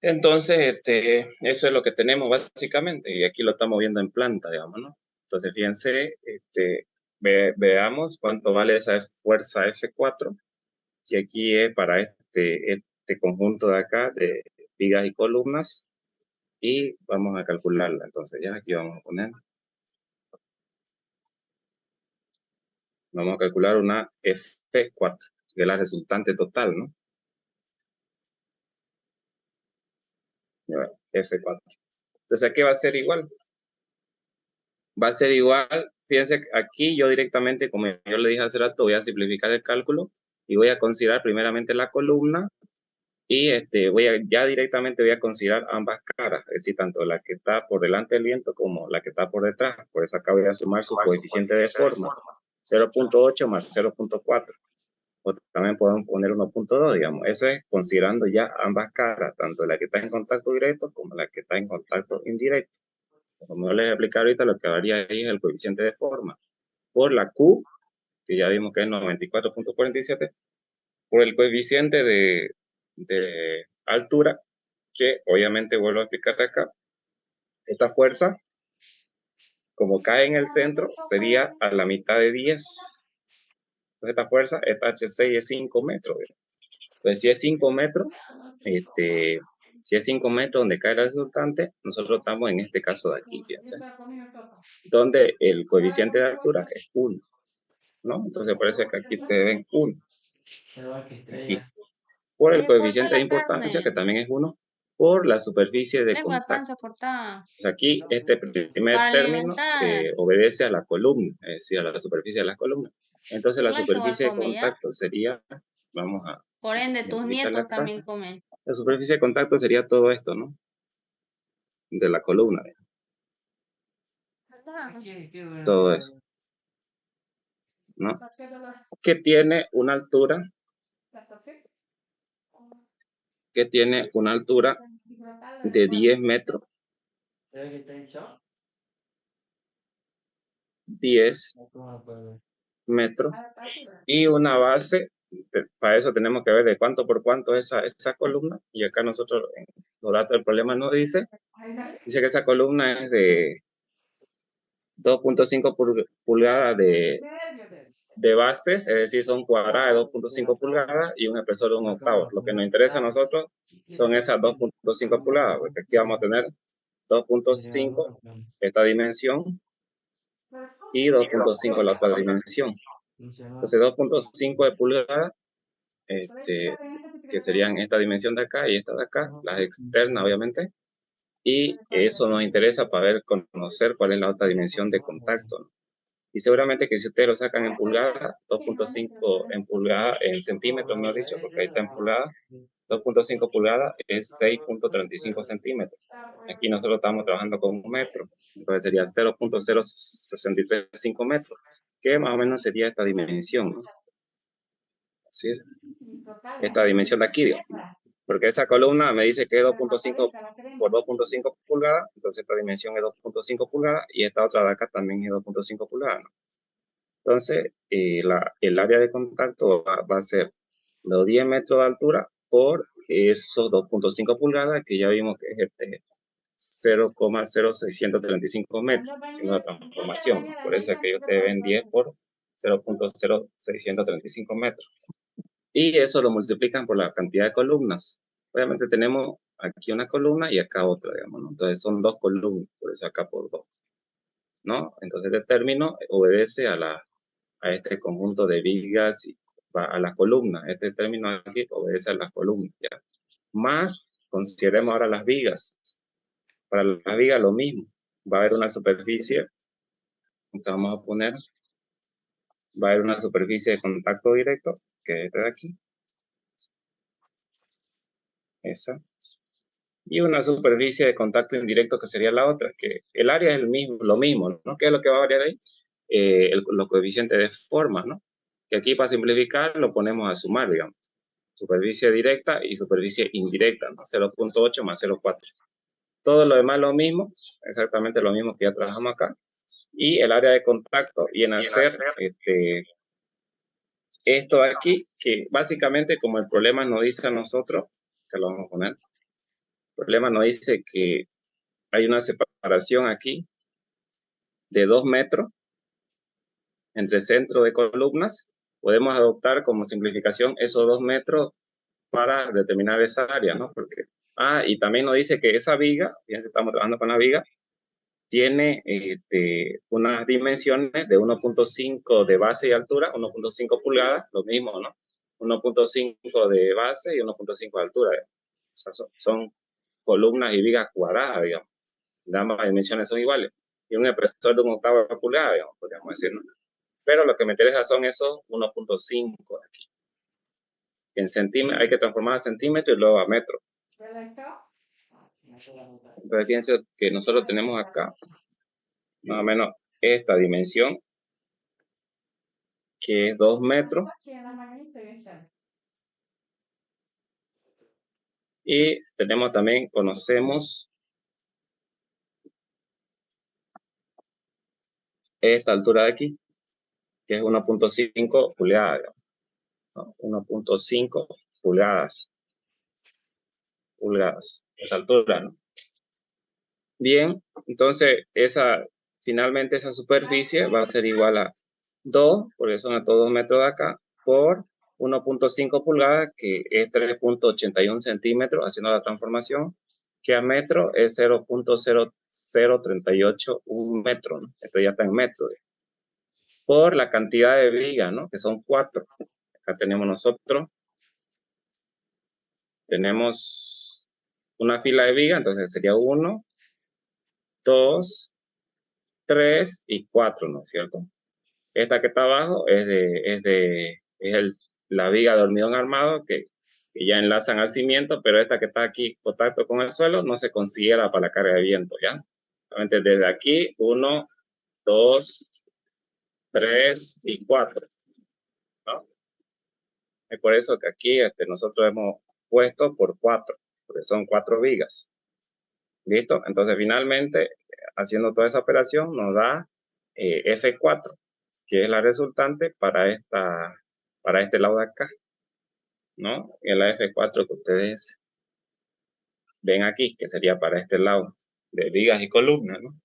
Entonces, eso es lo que tenemos básicamente, y aquí lo estamos viendo en planta, digamos, ¿no? Entonces, fíjense, veamos cuánto vale esa fuerza F4, que aquí es para este conjunto de acá, de vigas y columnas, y vamos a calcularla. Entonces, ya aquí vamos a calcular una F4, que es la resultante total, ¿no? Ya, F4. Entonces, aquí va a ser igual. Va a ser igual, fíjense, aquí yo directamente, como yo le dije hace rato, voy a simplificar el cálculo y voy a considerar primeramente la columna y ya directamente voy a considerar ambas caras, es decir, tanto la que está por delante del viento como la que está por detrás. Por eso acá voy a sumar su coeficiente de forma, 0.8 más 0.4. O también podemos poner 1.2, digamos. Eso es considerando ya ambas caras, tanto la que está en contacto directo como la que está en contacto indirecto. Como yo les explicar ahorita, lo que varía ahí es el coeficiente de forma por la Q, que ya vimos que es 94.47, por el coeficiente de altura, que obviamente vuelvo a explicar acá, esta fuerza, como cae en el centro, sería a la mitad de 10. Entonces esta fuerza, esta H6 es 5 metros. Entonces si es 5 metros, si es 5 metros donde cae el resultante, nosotros estamos en este caso de aquí, fíjense, donde el coeficiente de altura es 1, ¿no? Entonces parece que aquí te ven 1, aquí, por el Le corta coeficiente de la importancia, carne. que también es 1, por la superficie de Lengua de contacto. panza cortada. Entonces aquí este primer Para término alimentar. obedece a la columna, es decir, a la superficie de la columna. Entonces la Todo eso va a superficie de comer, ¿ya? contacto sería, vamos a Por ende, tus identificarla nietos acá, también comen. la superficie de contacto sería todo esto, ¿no? De la columna, todo eso, ¿no? Que tiene una altura, que tiene una altura de 10 metros, 10 metros. Y una base, para eso tenemos que ver de cuánto por cuánto es esa columna. Y acá nosotros, en los datos del problema nos dice que esa columna es de 2.5 pulgadas de bases, es decir, son cuadradas de 2.5 pulgadas y un espesor de 1/8. Lo que nos interesa a nosotros son esas 2.5 pulgadas, porque aquí vamos a tener 2.5 esta dimensión y 2.5 la otra dimensión. Entonces 2.5 de pulgadas, que serían esta dimensión de acá y esta de acá, las externas obviamente, y eso nos interesa para conocer cuál es la otra dimensión de contacto, ¿no? Y seguramente que si ustedes lo sacan en pulgada, 2.5 en pulgada, en centímetros, mejor dicho, porque ahí está en pulgada, 2.5 pulgadas es 6.35 centímetros. Aquí nosotros estamos trabajando con un metro, entonces sería 0.0635 metros, que más o menos sería esta dimensión, ¿no? Así es. Esta dimensión de aquí, digamos, porque esa columna me dice que es 2.5 por 2.5 pulgadas, entonces esta dimensión es 2.5 pulgadas y esta otra de acá también es 2.5 pulgadas, ¿no? Entonces, el área de contacto va a ser los 10 metros de altura por esos 2.5 pulgadas que ya vimos que es 0,0635 metros, haciendo la transformación, ¿no? Por eso es que ustedes ven 10 por 0.0635 metros. Y eso lo multiplican por la cantidad de columnas. Obviamente tenemos aquí una columna y acá otra, digamos, ¿no? Entonces son 2 columnas, por eso acá por 2, ¿no? Entonces este término obedece a este conjunto de vigas y a las columnas. Este término aquí obedece a las columnas, ¿ya? Más, consideremos ahora las vigas. Para las vigas lo mismo. Va a haber una superficie, que vamos a poner, va a haber una superficie de contacto directo, que es esta de aquí. Esa. Y una superficie de contacto indirecto que sería la otra, que el área es lo mismo, ¿no? ¿Qué es lo que va a variar ahí? Los coeficientes de forma, ¿no? Que aquí para simplificar lo ponemos a sumar, digamos. Superficie directa y superficie indirecta, ¿no? 0.8 más 0.4. Todo lo demás lo mismo, exactamente lo mismo que ya trabajamos acá. Y el área de contacto y en hacer esto aquí, que básicamente como el problema nos dice a nosotros, que lo vamos a poner, el problema nos dice que hay una separación aquí de 2 metros entre centro de columnas. Podemos adoptar como simplificación esos 2 metros para determinar esa área, ¿no? Porque, y también nos dice que esa viga, fíjense, estamos trabajando con la viga, tiene unas dimensiones de 1.5 de base y altura, 1.5 pulgadas, lo mismo, ¿no? 1.5 de base y 1.5 de altura. O sea, son columnas y vigas cuadradas, digamos. Ambas dimensiones son iguales. Y un espesor de 1/8 de pulgada, digamos, podríamos decir, ¿no? Pero lo que me interesa son esos 1.5 aquí. En centímetros, hay que transformar a centímetro y luego a metro. Entonces, fíjense que nosotros tenemos acá más o menos esta dimensión, que es 2 metros. Y tenemos también, conocemos esta altura de aquí, que es 1.5 pulgadas, ¿no? 1.5 pulgadas. Esa altura, ¿no? Bien, entonces finalmente esa superficie va a ser igual a 2, porque son a todos 2 metros de acá, por 1.5 pulgadas, que es 3.81 centímetros, haciendo la transformación, que a metro es 0.0038 metro, ¿no? Esto ya está en metros. Por la cantidad de vigas, ¿no? Que son 4. Acá tenemos nosotros, tenemos una fila de vigas, entonces sería 1, 2, 3 y 4, ¿no es cierto? Esta que está abajo es la viga de hormigón armado que ya enlazan al cimiento, pero esta que está aquí en contacto con el suelo no se considera para la carga de viento, ¿ya? Solamente desde aquí, 1, 2, 3 y 4, ¿no? Es por eso que aquí nosotros hemos puesto por 4, porque son 4 vigas. ¿Listo? Entonces, finalmente, haciendo toda esa operación, nos da F4. que es la resultante para este lado de acá, ¿no? En la F4 que ustedes ven aquí, que sería para este lado de vigas y columnas, ¿no?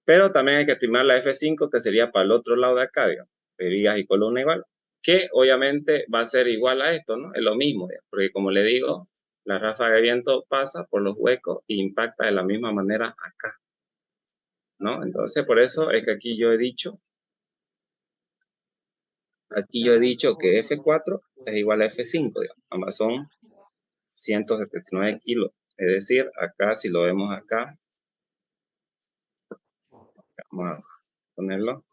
Pero también hay que estimar la F5, que sería para el otro lado de acá, digamos, de vigas y columnas igual, que obviamente va a ser igual a esto, ¿no? Es lo mismo, digamos, porque como le digo, la ráfaga de viento pasa por los huecos e impacta de la misma manera acá, ¿no? Entonces, por eso es que aquí yo he dicho que F4 es igual a F5, digamos. Ambas son 179 kilos. Es decir, acá, si lo vemos acá, vamos a ponerlo.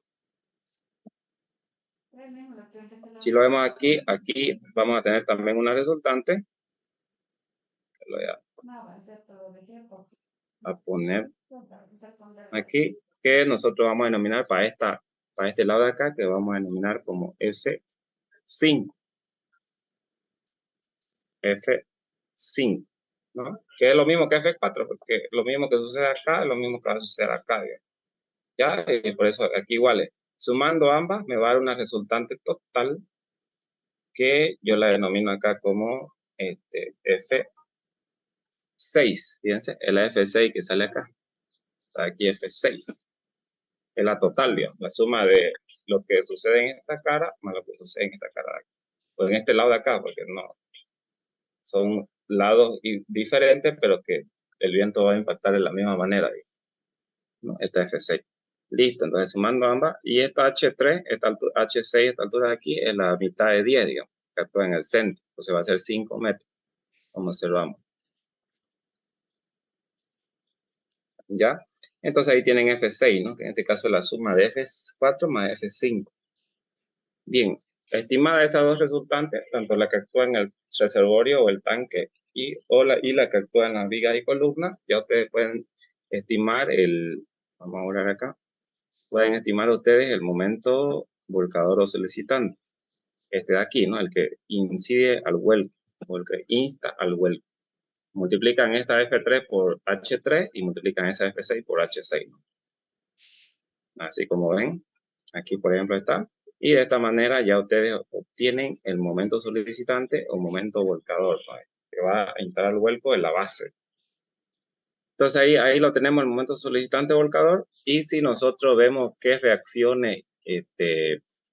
Si lo vemos aquí, aquí vamos a tener también una resultante. Lo voy a poner aquí, que nosotros vamos a denominar para este lado de acá, que vamos a denominar como F5. F5, ¿no? Que es lo mismo que F4, porque lo mismo que sucede acá es lo mismo que va a suceder acá, digamos. ¿Ya? Y por eso aquí iguales. Sumando ambas me va a dar una resultante total que yo la denomino acá como F6. Fíjense, es la F6 que sale acá. Aquí F6. Es la total, digamos, la suma de lo que sucede en esta cara más lo que sucede en esta cara de acá. O en este lado de acá, porque no, son lados diferentes, pero que el viento va a impactar de la misma manera, digamos, ¿no? Esta F6. Listo, entonces sumando ambas, y esta H3, H6, esta altura de aquí, es la mitad de 10, digamos, que actúa en el centro, entonces va a ser 5 metros, como observamos. ¿Ya? Entonces ahí tienen F6, ¿no? Que en este caso es la suma de F4 más F5. Bien, estimada esas dos resultantes, tanto la que actúa en el reservorio o el tanque y la que actúa en las vigas y columnas, ya ustedes pueden estimar vamos a borrar acá, pueden estimar ustedes el momento volcador o solicitante. Este de aquí, ¿no? El que incide al vuelco o el que insta al vuelco. Multiplican esta F3 por H3 y multiplican esa F6 por H6, ¿no? Así como ven, aquí por ejemplo está. Y de esta manera ya ustedes obtienen el momento solicitante o momento volcador, ¿no? Que va a entrar al vuelco en la base. Entonces ahí lo tenemos, el momento solicitante volcador. Y si nosotros vemos qué reacciones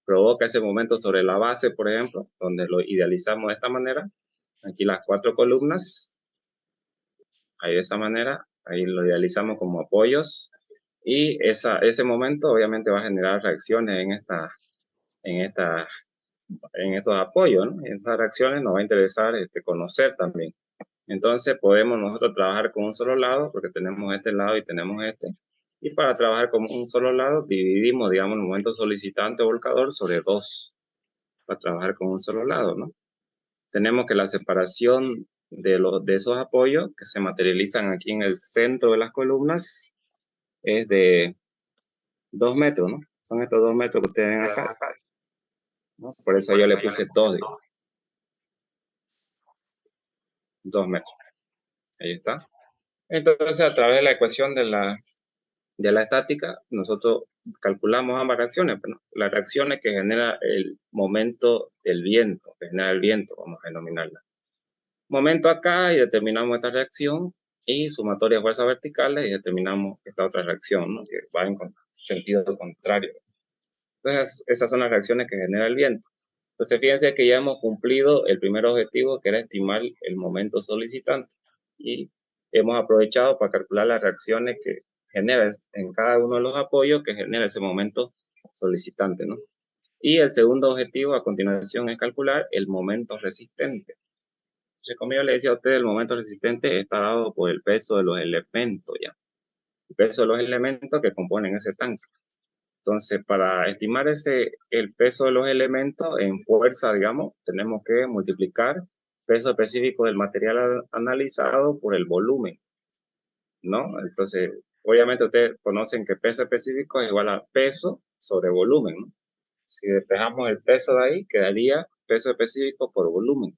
provoca ese momento sobre la base, por ejemplo, donde lo idealizamos de esta manera, aquí las 4 columnas, ahí de esa manera, ahí lo idealizamos como apoyos. Y ese momento obviamente va a generar reacciones en estos apoyos, ¿no? En esas reacciones nos va a interesar conocer también. Entonces podemos nosotros trabajar con un solo lado, porque tenemos este lado y tenemos este. Y para trabajar con un solo lado, dividimos, digamos, el momento solicitante o volcador sobre 2, para trabajar con un solo lado, ¿no? Tenemos que la separación de esos apoyos que se materializan aquí en el centro de las columnas es de 2 metros, ¿no? Son estos 2 metros que ustedes ven acá, ¿no? Por eso yo le puse 2, 2 metros. Ahí está. Entonces, a través de la ecuación de la estática, nosotros calculamos ambas reacciones. Bueno, las reacciones que genera el momento del viento, que genera el viento, vamos a denominarla. Momento acá y determinamos esta reacción y sumatoria de fuerzas verticales y determinamos esta otra reacción, ¿no? Que va en sentido contrario. Entonces, esas son las reacciones que genera el viento. Entonces, fíjense que ya hemos cumplido el primer objetivo, que era estimar el momento solicitante. Y hemos aprovechado para calcular las reacciones que genera en cada uno de los apoyos que genera ese momento solicitante, ¿no? Y el segundo objetivo a continuación es calcular el momento resistente. Entonces, como yo le decía a ustedes, el momento resistente está dado por el peso de los elementos, ¿ya? El peso de los elementos que componen ese tanque. Entonces, para estimar el peso de los elementos en fuerza, digamos, tenemos que multiplicar peso específico del material analizado por el volumen, ¿no? Entonces, obviamente ustedes conocen que peso específico es igual a peso sobre volumen, ¿no? Si despejamos el peso de ahí, quedaría peso específico por volumen,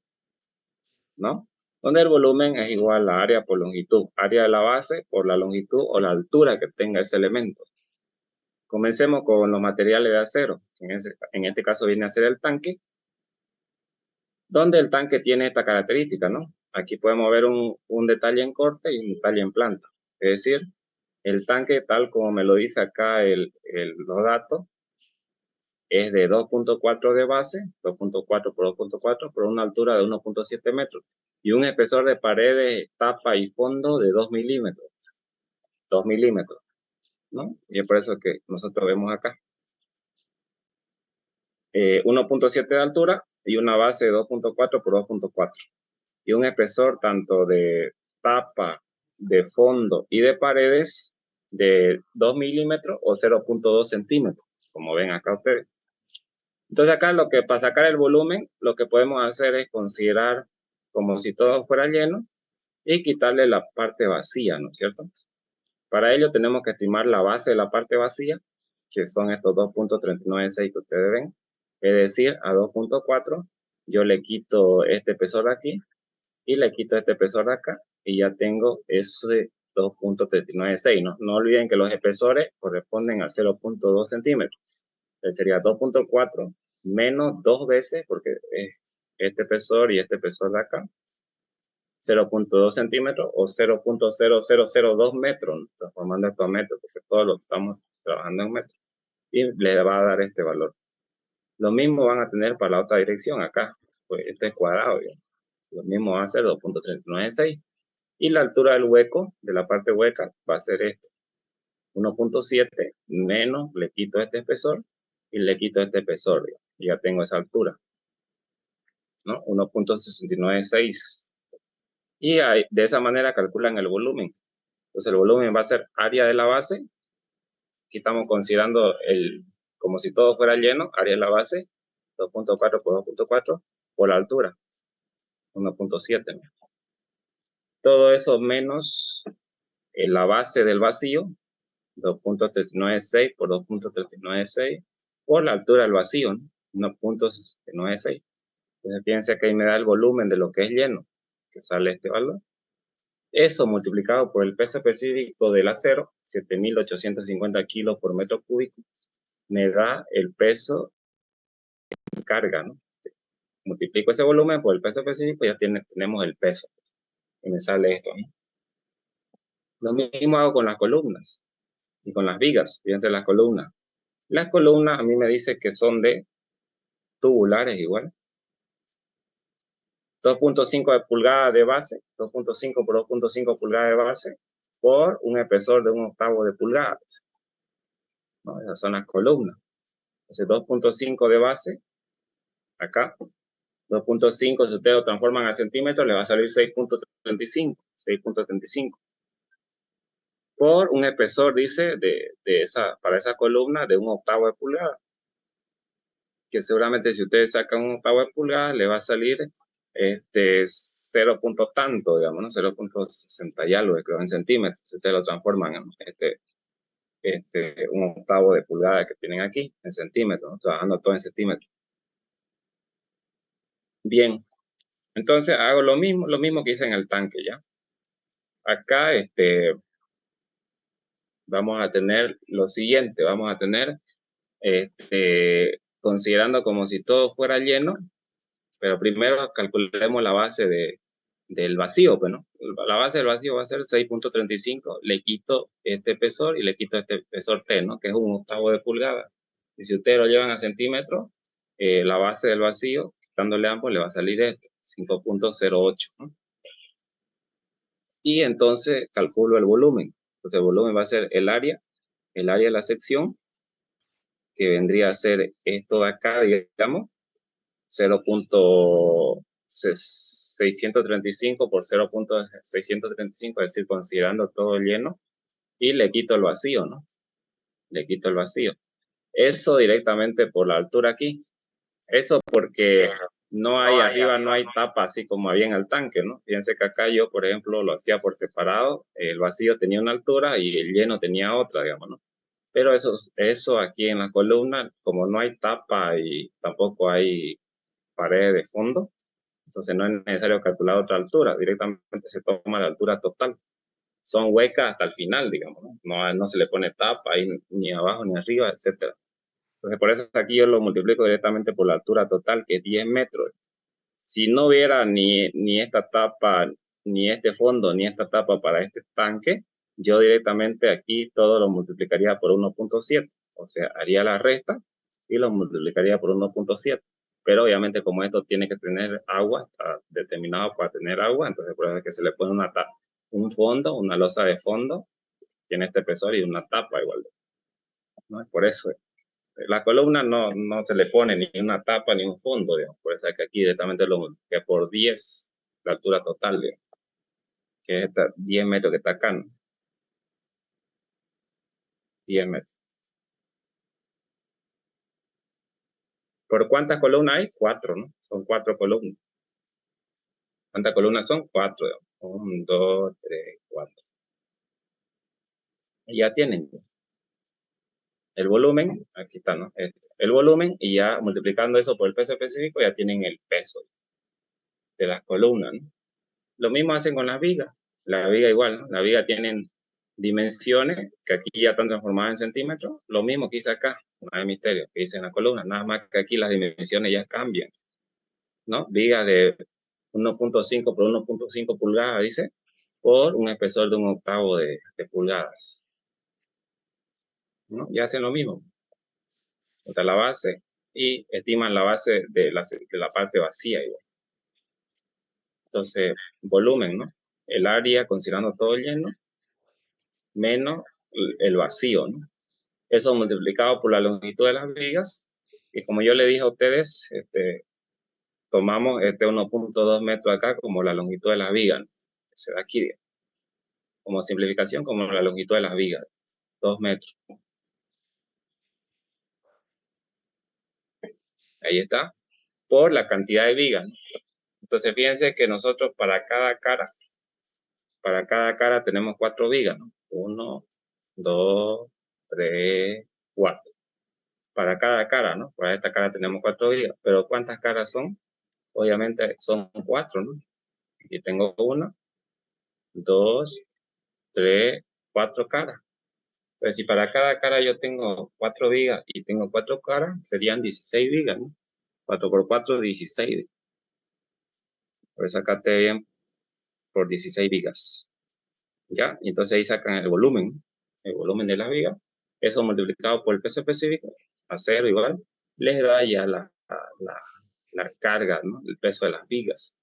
¿no? Donde el volumen es igual a área por longitud, área de la base por la longitud o la altura que tenga ese elemento. Comencemos con los materiales de acero. En este caso viene a ser el tanque, donde el tanque tiene esta característica, ¿no? Aquí podemos ver un detalle en corte y un detalle en planta. Es decir, el tanque, tal como me lo dice acá los datos, es de 2.4 de base, 2.4 por 2.4, por una altura de 1.7 metros y un espesor de paredes, tapa y fondo de 2 milímetros. 2 milímetros, ¿no? Y es por eso que nosotros vemos acá 1.7 de altura y una base de 2.4 por 2.4 y un espesor tanto de tapa, de fondo y de paredes de 2 milímetros o 0.2 centímetros, como ven acá ustedes. Entonces acá para sacar el volumen, lo que podemos hacer es considerar como si todo fuera lleno y quitarle la parte vacía, ¿no es cierto? Para ello tenemos que estimar la base de la parte vacía, que son estos 2.396 que ustedes ven. Es decir, a 2.4 yo le quito este espesor de aquí y le quito este espesor de acá y ya tengo ese 2.396, ¿no? No olviden que los espesores corresponden a 0.2 centímetros. Sería 2.4 menos 2 veces, porque es este espesor y este espesor de acá, 0.2 centímetros o 0.0002 metros, ¿no? Transformando esto a metros, porque todos lo estamos trabajando en metros. Y le va a dar este valor. Lo mismo van a tener para la otra dirección acá, pues este es cuadrado, ¿no? Lo mismo va a ser 2.396. Y la altura del hueco, de la parte hueca, va a ser esto. 1.7 menos, le quito este espesor y le quito este espesor, ¿no? Y ya tengo esa altura, ¿no? 1.696. Y de esa manera calculan el volumen. Entonces el volumen va a ser área de la base. Aquí estamos considerando como si todo fuera lleno, área de la base, 2.4 por 2.4 por la altura, 1.7, ¿no? Todo eso menos la base del vacío, 2.396 por 2.396 por la altura del vacío, ¿no? 1.96. Entonces fíjense que ahí me da el volumen de lo que es lleno, que sale este valor. Eso multiplicado por el peso específico del acero, 7.850 kilos por metro cúbico, me da el peso de carga, ¿no? Multiplico ese volumen por el peso específico y ya tenemos el peso. Y me sale esto, ¿no? Lo mismo hago con las columnas y con las vigas. Fíjense las columnas. Las columnas a mí me dice que son de tubulares igual. 2.5 de pulgada de base, 2.5 por 2.5 pulgadas de base, por un espesor de 1/8 de pulgada, ¿no? Esas son las columnas. Entonces 2.5 de base, acá, 2.5 si ustedes lo transforman a centímetros, le va a salir 6.35, 6.35. Por un espesor, dice, para esa columna de 1/8 de pulgada. Que seguramente si ustedes sacan 1/8 de pulgada, le va a salir 0 punto tanto, digamos, ¿no? 0.60 y algo, creo, en centímetros. Si ustedes lo transforman en 1/8 de pulgada que tienen aquí, en centímetros, ¿no? Trabajando todo en centímetros. Bien, entonces hago lo mismo que hice en el tanque, ¿ya? Acá vamos a tener lo siguiente, vamos a tener, considerando como si todo fuera lleno, pero primero calculemos la base del vacío, pues, ¿no? La base del vacío va a ser 6.35, le quito este espesor y le quito este espesor T, ¿no? Que es 1/8 de pulgada. Y si ustedes lo llevan a centímetros, la base del vacío, quitándole ambos, le va a salir 5.08, ¿no? Y entonces calculo el volumen. Entonces el volumen va a ser el área de la sección, que vendría a ser esto de acá, digamos, 0.635 por 0.635, es decir, considerando todo lleno, y le quito el vacío, ¿no? Le quito el vacío. Eso directamente por la altura aquí. Eso porque no hay arriba, no hay tapa así como había en el tanque, ¿no? Fíjense que acá yo, por ejemplo, lo hacía por separado. El vacío tenía una altura y el lleno tenía otra, digamos, ¿no? Pero eso aquí en la columna, como no hay tapa y tampoco hay pared de fondo, entonces no es necesario calcular otra altura, directamente se toma la altura total. son huecas hasta el final, digamos, ¿no? No se le pone tapa ahí ni abajo ni arriba, etcétera. Entonces, por eso aquí yo lo multiplico directamente por la altura total, que es 10 metros. Si no hubiera ni esta tapa, ni este fondo, ni esta tapa para este tanque, yo directamente aquí todo lo multiplicaría por 1.7. O sea, haría la resta y lo multiplicaría por 1.7. Pero obviamente como esto tiene que tener agua, está determinado para tener agua, entonces por eso es que se le pone un fondo, una losa de fondo, tiene este espesor y una tapa igual, ¿no? Por eso la columna no se le pone ni una tapa ni un fondo, digamos. Por eso es que aquí directamente lo multiplica por 10, la altura total, digamos, que es esta 10 metros que está acá, ¿no? 10 metros. ¿Por cuántas columnas hay? 4, ¿no? Son 4 columnas. ¿Cuántas columnas son? 4, digamos. 1, 2, 3, 4. Y ya tienen el volumen, aquí está, ¿no? El volumen, y ya multiplicando eso por el peso específico, ya tienen el peso de las columnas, ¿no? Lo mismo hacen con las vigas. La viga igual, ¿no? La viga tienen dimensiones que aquí ya están transformadas en centímetros. Lo mismo que hice acá, no hay misterio, que hice en la columna. Nada más que aquí las dimensiones ya cambian, ¿no? Vigas de 1.5 por 1.5 pulgadas, dice, por un espesor de 1/8 de pulgadas, ¿no? Ya hacen lo mismo. Está la base y estiman la base de la parte vacía igual. Entonces, volumen, ¿no? El área considerando todo lleno menos el vacío, ¿no? Eso multiplicado por la longitud de las vigas, y como yo le dije a ustedes, tomamos 1.2 metros acá como la longitud de las vigas, ¿no? Que se da aquí, como simplificación, como la longitud de las vigas, 2 metros. Ahí está, por la cantidad de vigas, ¿no? Entonces fíjense que nosotros para cada cara tenemos 4 vigas, ¿no? 1, 2, 3, 4. Para cada cara, ¿no? Para esta cara tenemos 4 vigas, pero ¿cuántas caras son? Obviamente son 4, ¿no? Y tengo 1, 2, 3, 4 caras. Entonces, si para cada cara yo tengo 4 vigas y tengo 4 caras, serían 16 vigas, ¿no? 4 por 4, 16. Por eso acá te bien por 16 vigas. ¿Ya? Y entonces ahí sacan el volumen de las vigas. Eso multiplicado por el peso específico, acero igual, les da ya la carga, ¿no? El peso de las vigas.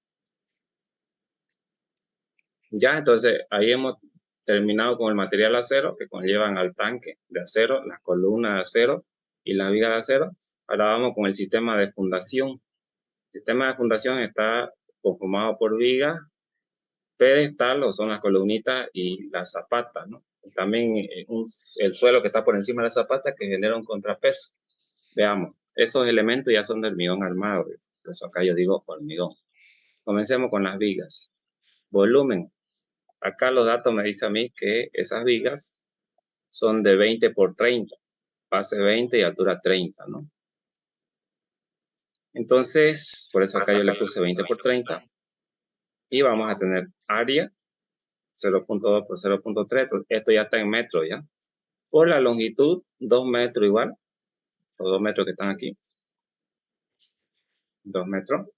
Ya, entonces ahí hemos terminado con el material acero que conllevan al tanque de acero, las columnas de acero y las vigas de acero. Ahora vamos con el sistema de fundación. El sistema de fundación está conformado por vigas, pedestal, o son las columnitas, y las zapatas, ¿no? También el suelo que está por encima de la zapata que genera un contrapeso. Veamos, esos elementos ya son de hormigón armado, por eso acá yo digo hormigón. Comencemos con las vigas. Volumen. Acá los datos me dicen a mí que esas vigas son de 20 por 30, base 20 y altura 30, ¿no? Entonces, por eso acá yo le puse 20 por 30. Y vamos a tener área 0.2 por 0.3. Esto ya está en metros, ¿ya? Por la longitud, 2 metros igual, los 2 metros que están aquí. 2 metros.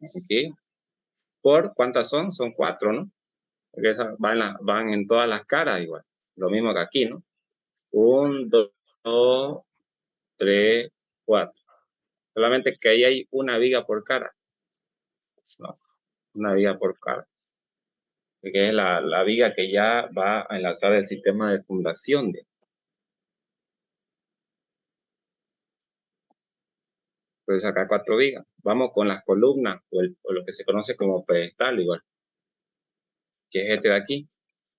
Aquí. Por, ¿cuántas son? Son 4, ¿no? Porque esas van en todas las caras igual. Lo mismo que aquí, ¿no? 1, 2, 3, 4. Solamente que ahí hay una viga por cara. No, una viga por cara. Que es la viga que ya va a enlazar el sistema de fundación. Entonces acá 4 vigas. Vamos con las columnas o lo que se conoce como pedestal igual. Que es este de aquí.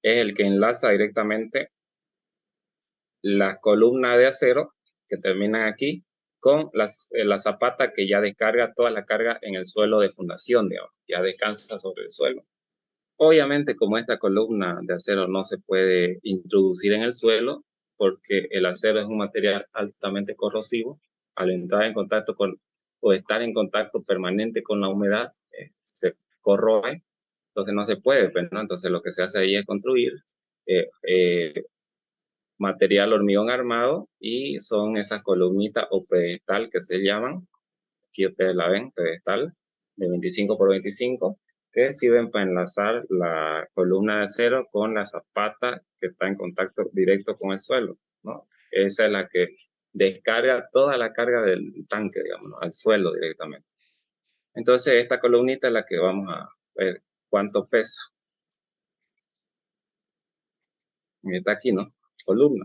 Es el que enlaza directamente las columnas de acero que terminan aquí con la zapata que ya descarga toda la carga en el suelo de fundación, digamos. Ya descansa sobre el suelo. Obviamente, como esta columna de acero no se puede introducir en el suelo, porque el acero es un material altamente corrosivo, al entrar en contacto o estar en contacto permanente con la humedad, se corroe. Entonces no se puede, pues, ¿no? Entonces lo que se hace ahí es construir material hormigón armado y son esas columnitas o pedestal que se llaman. Aquí ustedes la ven, pedestal de 25 por 25, que sirven para enlazar la columna de acero con la zapata que está en contacto directo con el suelo, ¿no? Esa es la que descarga toda la carga del tanque, digamos, ¿no? Al suelo directamente. Entonces, esta columnita es la que vamos a ver cuánto pesa. Y está aquí, ¿no? Columna,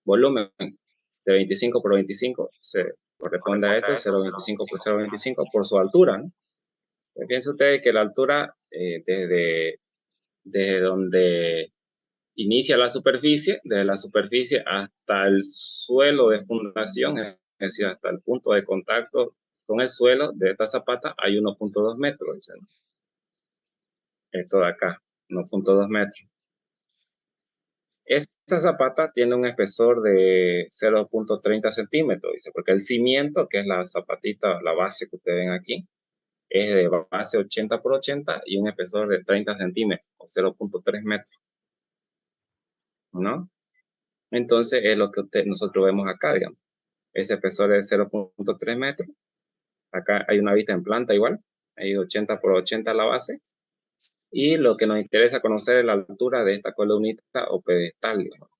volumen de 25 por 25 se corresponde a esto, 0,25 por 0,25 por su altura, ¿no? Piensen ustedes que la altura desde donde inicia la superficie, desde la superficie hasta el suelo de fundación, es decir, hasta el punto de contacto con el suelo de esta zapata, hay 1.2 metros, dicen. Esto de acá, 1.2 metros. Esta zapata tiene un espesor de 0.30 centímetros, dice, porque el cimiento, que es la zapatita, la base que ustedes ven aquí, es de base 80 por 80 y un espesor de 30 centímetros, o 0.3 metros, ¿no? Entonces es lo que nosotros vemos acá, digamos. Ese espesor es 0.3 metros. Acá hay una vista en planta igual, hay 80 por 80 la base. Y lo que nos interesa conocer es la altura de esta columnita o pedestal, digamos.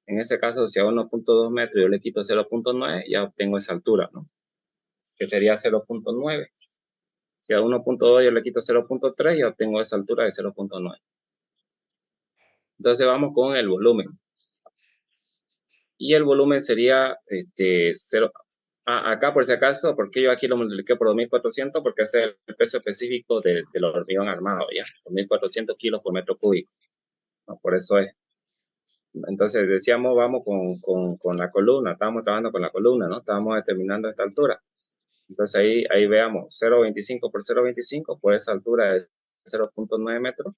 En ese caso, si a 1.2 metros yo le quito 0.9, ya obtengo esa altura, ¿no? Que sería 0.9. Si a 1.2 yo le quito 0.3, ya obtengo esa altura de 0.9. Entonces vamos con el volumen. Y el volumen sería 0. Acá por si acaso, porque yo aquí lo multipliqué por 2.400, porque ese es el peso específico del hormigón armado, ¿ya? 2.400 kilos por metro cúbico, ¿no? Por eso es. Entonces decíamos, vamos con la columna, estábamos trabajando con la columna, ¿no? Estábamos determinando esta altura. Entonces ahí veamos, 0.25 por 0.25 por esa altura de 0.9 metros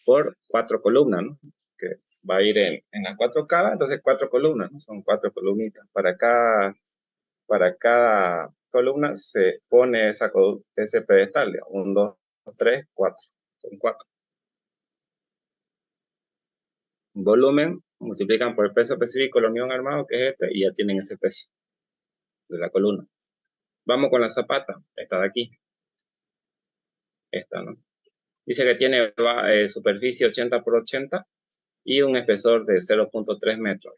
por 4 columnas, ¿no? Que va a ir en las 4 caras, entonces 4 columnas, ¿no? Son 4 columnitas. Para cada columna se pone ese pedestal, 1, 2, 3, 4. Son 4. Volumen, multiplican por el peso específico del hormigón armado, que es este, y ya tienen ese peso de la columna. Vamos con la zapata, esta de aquí. Esta, ¿no? Dice que tiene superficie 80 por 80 y un espesor de 0.3 metros.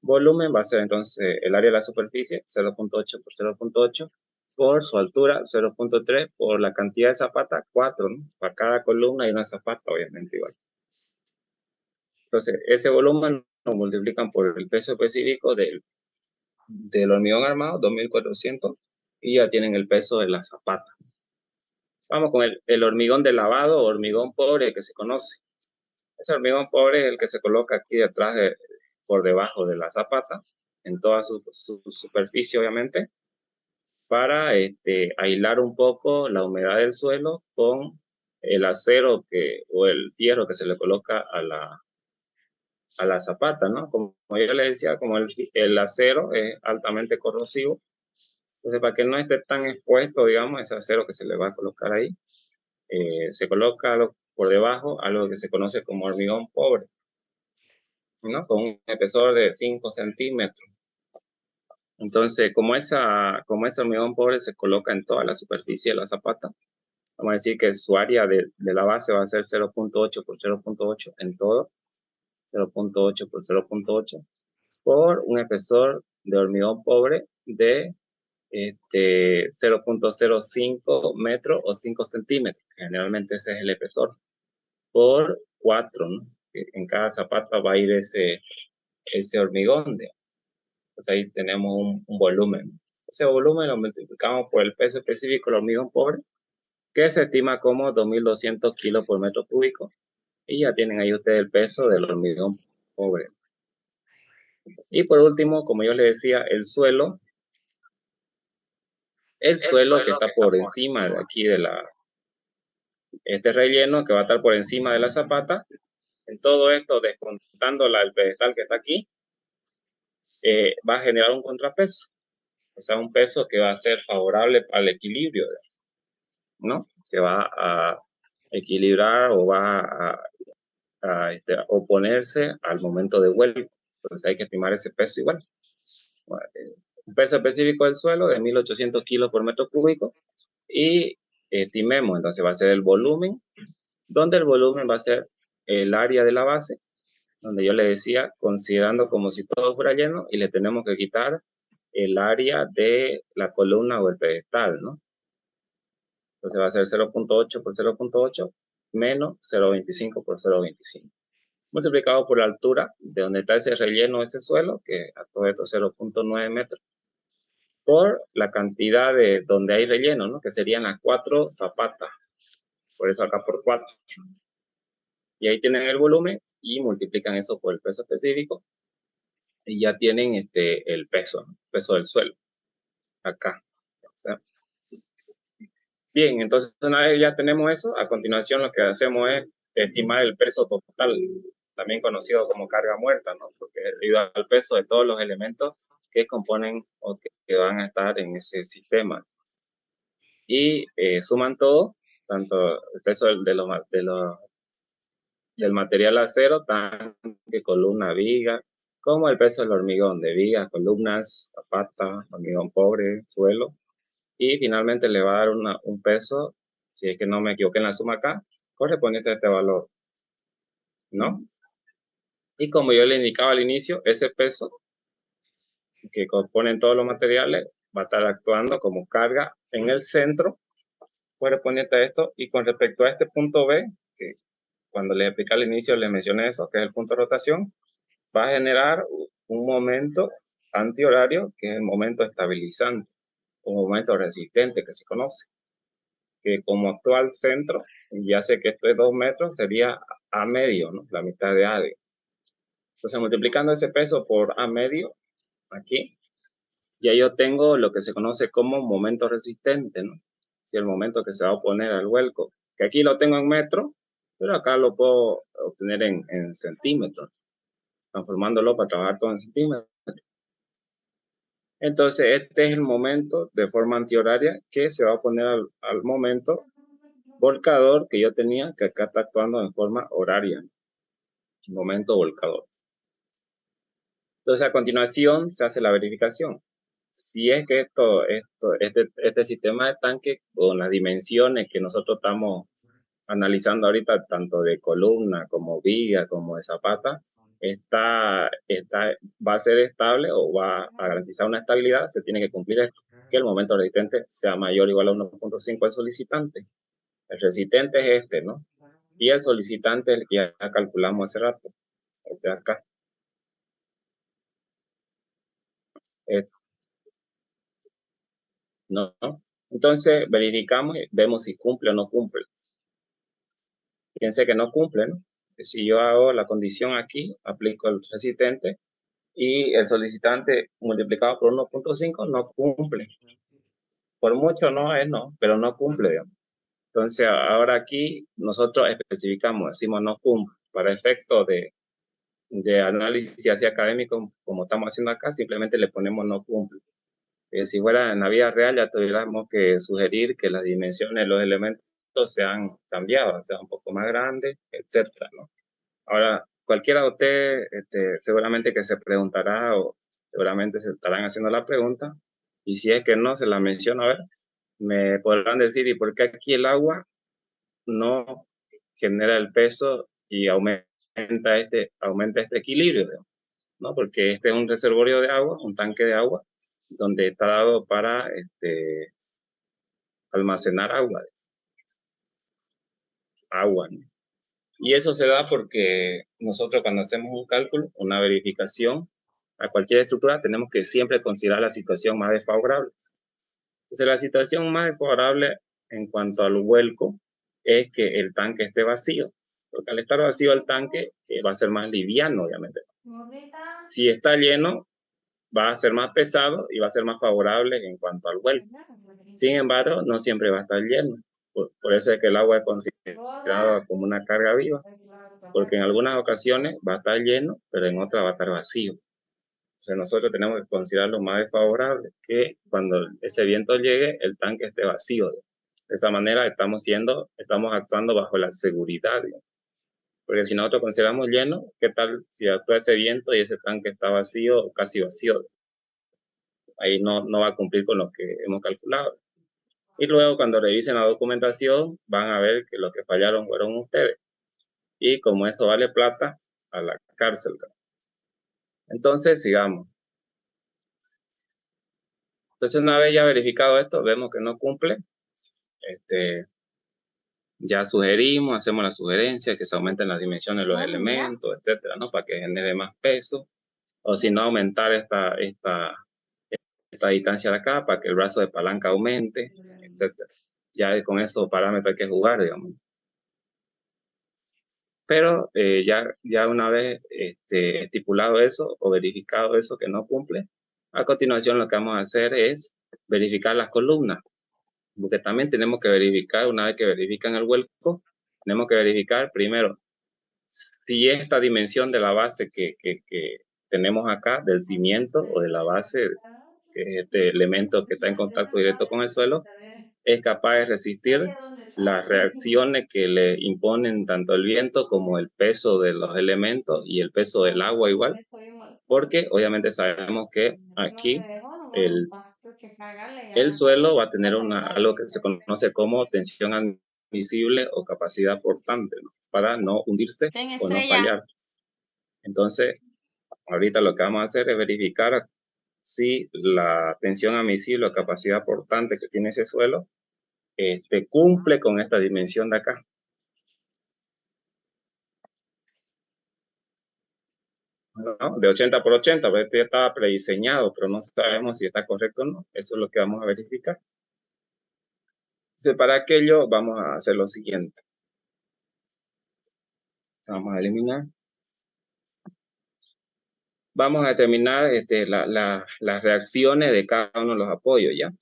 Volumen va a ser entonces el área de la superficie, 0.8 por 0.8, por su altura, 0.3, por la cantidad de zapatas, 4, ¿no? Para cada columna hay una zapata, obviamente, igual. Entonces, ese volumen lo multiplican por el peso específico del hormigón armado, 2.400, y ya tienen el peso de la zapata. Vamos con el hormigón de lavado o hormigón pobre que se conoce. Ese hormigón pobre es el que se coloca aquí detrás, por debajo de la zapata, en toda su superficie, obviamente, para aislar un poco la humedad del suelo con el acero o el fierro que se le coloca a la zapata, ¿no? Como yo les decía, como el acero es altamente corrosivo, entonces para que no esté tan expuesto, digamos, ese acero que se le va a colocar ahí, se coloca por debajo algo que se conoce como hormigón pobre, ¿no? Con un espesor de 5 centímetros. Entonces, como ese hormigón pobre se coloca en toda la superficie de la zapata, vamos a decir que su área de la base va a ser 0.8 por 0.8 en todo, 0.8 por 0.8, por un espesor de hormigón pobre de 0.05 metros o 5 centímetros. Generalmente ese es el espesor, por 4, ¿no? En cada zapata va a ir ese hormigón. Entonces ahí tenemos un volumen. Ese volumen lo multiplicamos por el peso específico del hormigón pobre, que se estima como 2.200 kilos por metro cúbico. Y ya tienen ahí ustedes el peso del hormigón pobre. Y por último, como yo les decía, el suelo que está por encima de aquí este relleno que va a estar por encima de la zapata. En todo esto, descontando el pedestal que está aquí, va a generar un contrapeso. O sea, un peso que va a ser favorable al equilibrio, ¿no? Que va equilibrar o va a oponerse al momento de vuelco. Entonces hay que estimar ese peso igual. Un peso específico del suelo de 1800 kilos por metro cúbico y estimemos, entonces va a ser el volumen, donde el volumen va a ser el área de la base, donde yo le decía, considerando como si todo fuera lleno y le tenemos que quitar el área de la columna o el pedestal, ¿no? Entonces va a ser 0.8 por 0.8 menos 0.25 por 0.25. Multiplicado por la altura de donde está ese relleno, ese suelo, que a todo esto 0.9 metros, por la cantidad de donde hay relleno, ¿no? Que serían las 4 zapatas. Por eso acá por 4. Y ahí tienen el volumen y multiplican eso por el peso específico y ya tienen el peso, ¿no? Peso del suelo, acá. O sea, bien, entonces una vez ya tenemos eso, a continuación lo que hacemos es estimar el peso total, también conocido como carga muerta, ¿no? Porque es debido al peso de todos los elementos que componen o que van a estar en ese sistema. Y suman todo, tanto el peso del material acero, tanque, columna, viga, como el peso del hormigón, de vigas, columnas, zapata, hormigón pobre, suelo. Y finalmente le va a dar un peso, si es que no me equivoqué en la suma acá, correspondiente a este valor, ¿no? Y como yo le indicaba al inicio, ese peso que componen todos los materiales va a estar actuando como carga en el centro correspondiente a esto. Y con respecto a este punto B, que cuando le expliqué al inicio le mencioné eso, que es el punto de rotación, va a generar un momento antihorario, que es el momento estabilizante, un momento resistente que se conoce, que como actual centro, ya sé que esto es 2 metros, sería A medio, ¿no? La mitad de AD. Entonces, multiplicando ese peso por A medio, aquí, ya yo tengo lo que se conoce como momento resistente, ¿no? Si el momento que se va a oponer al vuelco, que aquí lo tengo en metros, pero acá lo puedo obtener en centímetros, transformándolo para trabajar todo en centímetros. Entonces, este es el momento de forma antihoraria que se va a oponer al momento volcador que yo tenía, que acá está actuando en forma horaria, momento volcador. Entonces, a continuación se hace la verificación. Si es que este sistema de tanque con las dimensiones que nosotros estamos analizando ahorita, tanto de columna como viga, como de zapata, va a ser estable o va a garantizar una estabilidad, se tiene que cumplir esto, que el momento resistente sea mayor o igual a 1.5 al solicitante. El resistente es este, ¿no? Y el solicitante es el que ya calculamos hace rato, este de acá. ¿No? Entonces verificamos y vemos si cumple o no cumple. Fíjense que no cumple, ¿no? Si yo hago la condición aquí, aplico el resistente y el solicitante multiplicado por 1.5 no cumple. Por mucho no es no, pero no cumple, digamos. Entonces ahora aquí nosotros especificamos, decimos no cumple. Para efecto de análisis así académico, como estamos haciendo acá, simplemente le ponemos no cumple. Si fuera en la vida real, ya tuviéramos que sugerir que las dimensiones de los elementos sean cambiadas, sean un poco más grandes, etcétera, ¿no? Ahora, cualquiera de ustedes seguramente que se preguntará o seguramente se estarán haciendo la pregunta, y si es que no, se la menciono, a ver, me podrán decir, ¿y por qué aquí el agua no genera el peso y aumenta este equilibrio? ¿No? Porque este es un reservorio de agua, un tanque de agua, donde está dado para almacenar agua, ¿no? Y eso se da porque nosotros cuando hacemos un cálculo, una verificación a cualquier estructura, tenemos que siempre considerar la situación más desfavorable. Entonces, la situación más desfavorable en cuanto al vuelco es que el tanque esté vacío, porque al estar vacío el tanque va a ser más liviano, obviamente. Si está lleno, va a ser más pesado y va a ser más favorable en cuanto al vuelco. Sin embargo, no siempre va a estar lleno. Por eso es que el agua es considerada como una carga viva, porque en algunas ocasiones va a estar lleno, pero en otras va a estar vacío. Entonces nosotros tenemos que considerar lo más desfavorable, que cuando ese viento llegue, el tanque esté vacío. De esa manera estamos actuando bajo la seguridad, digamos. Porque si nosotros consideramos lleno, ¿qué tal si actúa ese viento y ese tanque está vacío o casi vacío? Ahí no va a cumplir con lo que hemos calculado. Y luego cuando revisen la documentación van a ver que los que fallaron fueron ustedes. Y como eso vale plata, a la cárcel. Entonces, sigamos. Entonces, una vez ya verificado esto, vemos que no cumple. Ya sugerimos, hacemos la sugerencia que se aumenten las dimensiones de los elementos, etcétera, ¿no? Para que genere más peso. O si no, aumentar esta distancia de acá para que el brazo de palanca aumente, etcétera. Ya con esos parámetros hay que jugar, digamos. Pero ya una vez estipulado eso o verificado eso que no cumple, a continuación lo que vamos a hacer es verificar las columnas, porque también tenemos que verificar, una vez que verifican el vuelco, tenemos que verificar primero si esta dimensión de la base que tenemos acá, del cimiento o de la base, que es este elemento que está en contacto directo con el suelo, es capaz de resistir las reacciones que le imponen tanto el viento como el peso de los elementos y el peso del agua igual, porque obviamente sabemos que aquí el suelo va a tener algo que se conoce como tensión admisible o capacidad portante, ¿no? Para no hundirse o no fallar. Entonces, ahorita lo que vamos a hacer es verificar si la tensión admisible o capacidad portante que tiene ese suelo cumple con esta dimensión de acá. ¿No? De 80 por 80, pero este ya estaba prediseñado, pero no sabemos si está correcto o no. Eso es lo que vamos a verificar. Entonces, para aquello vamos a hacer lo siguiente. Vamos a eliminar. Vamos a determinar las reacciones de cada uno de los apoyos, ¿ya?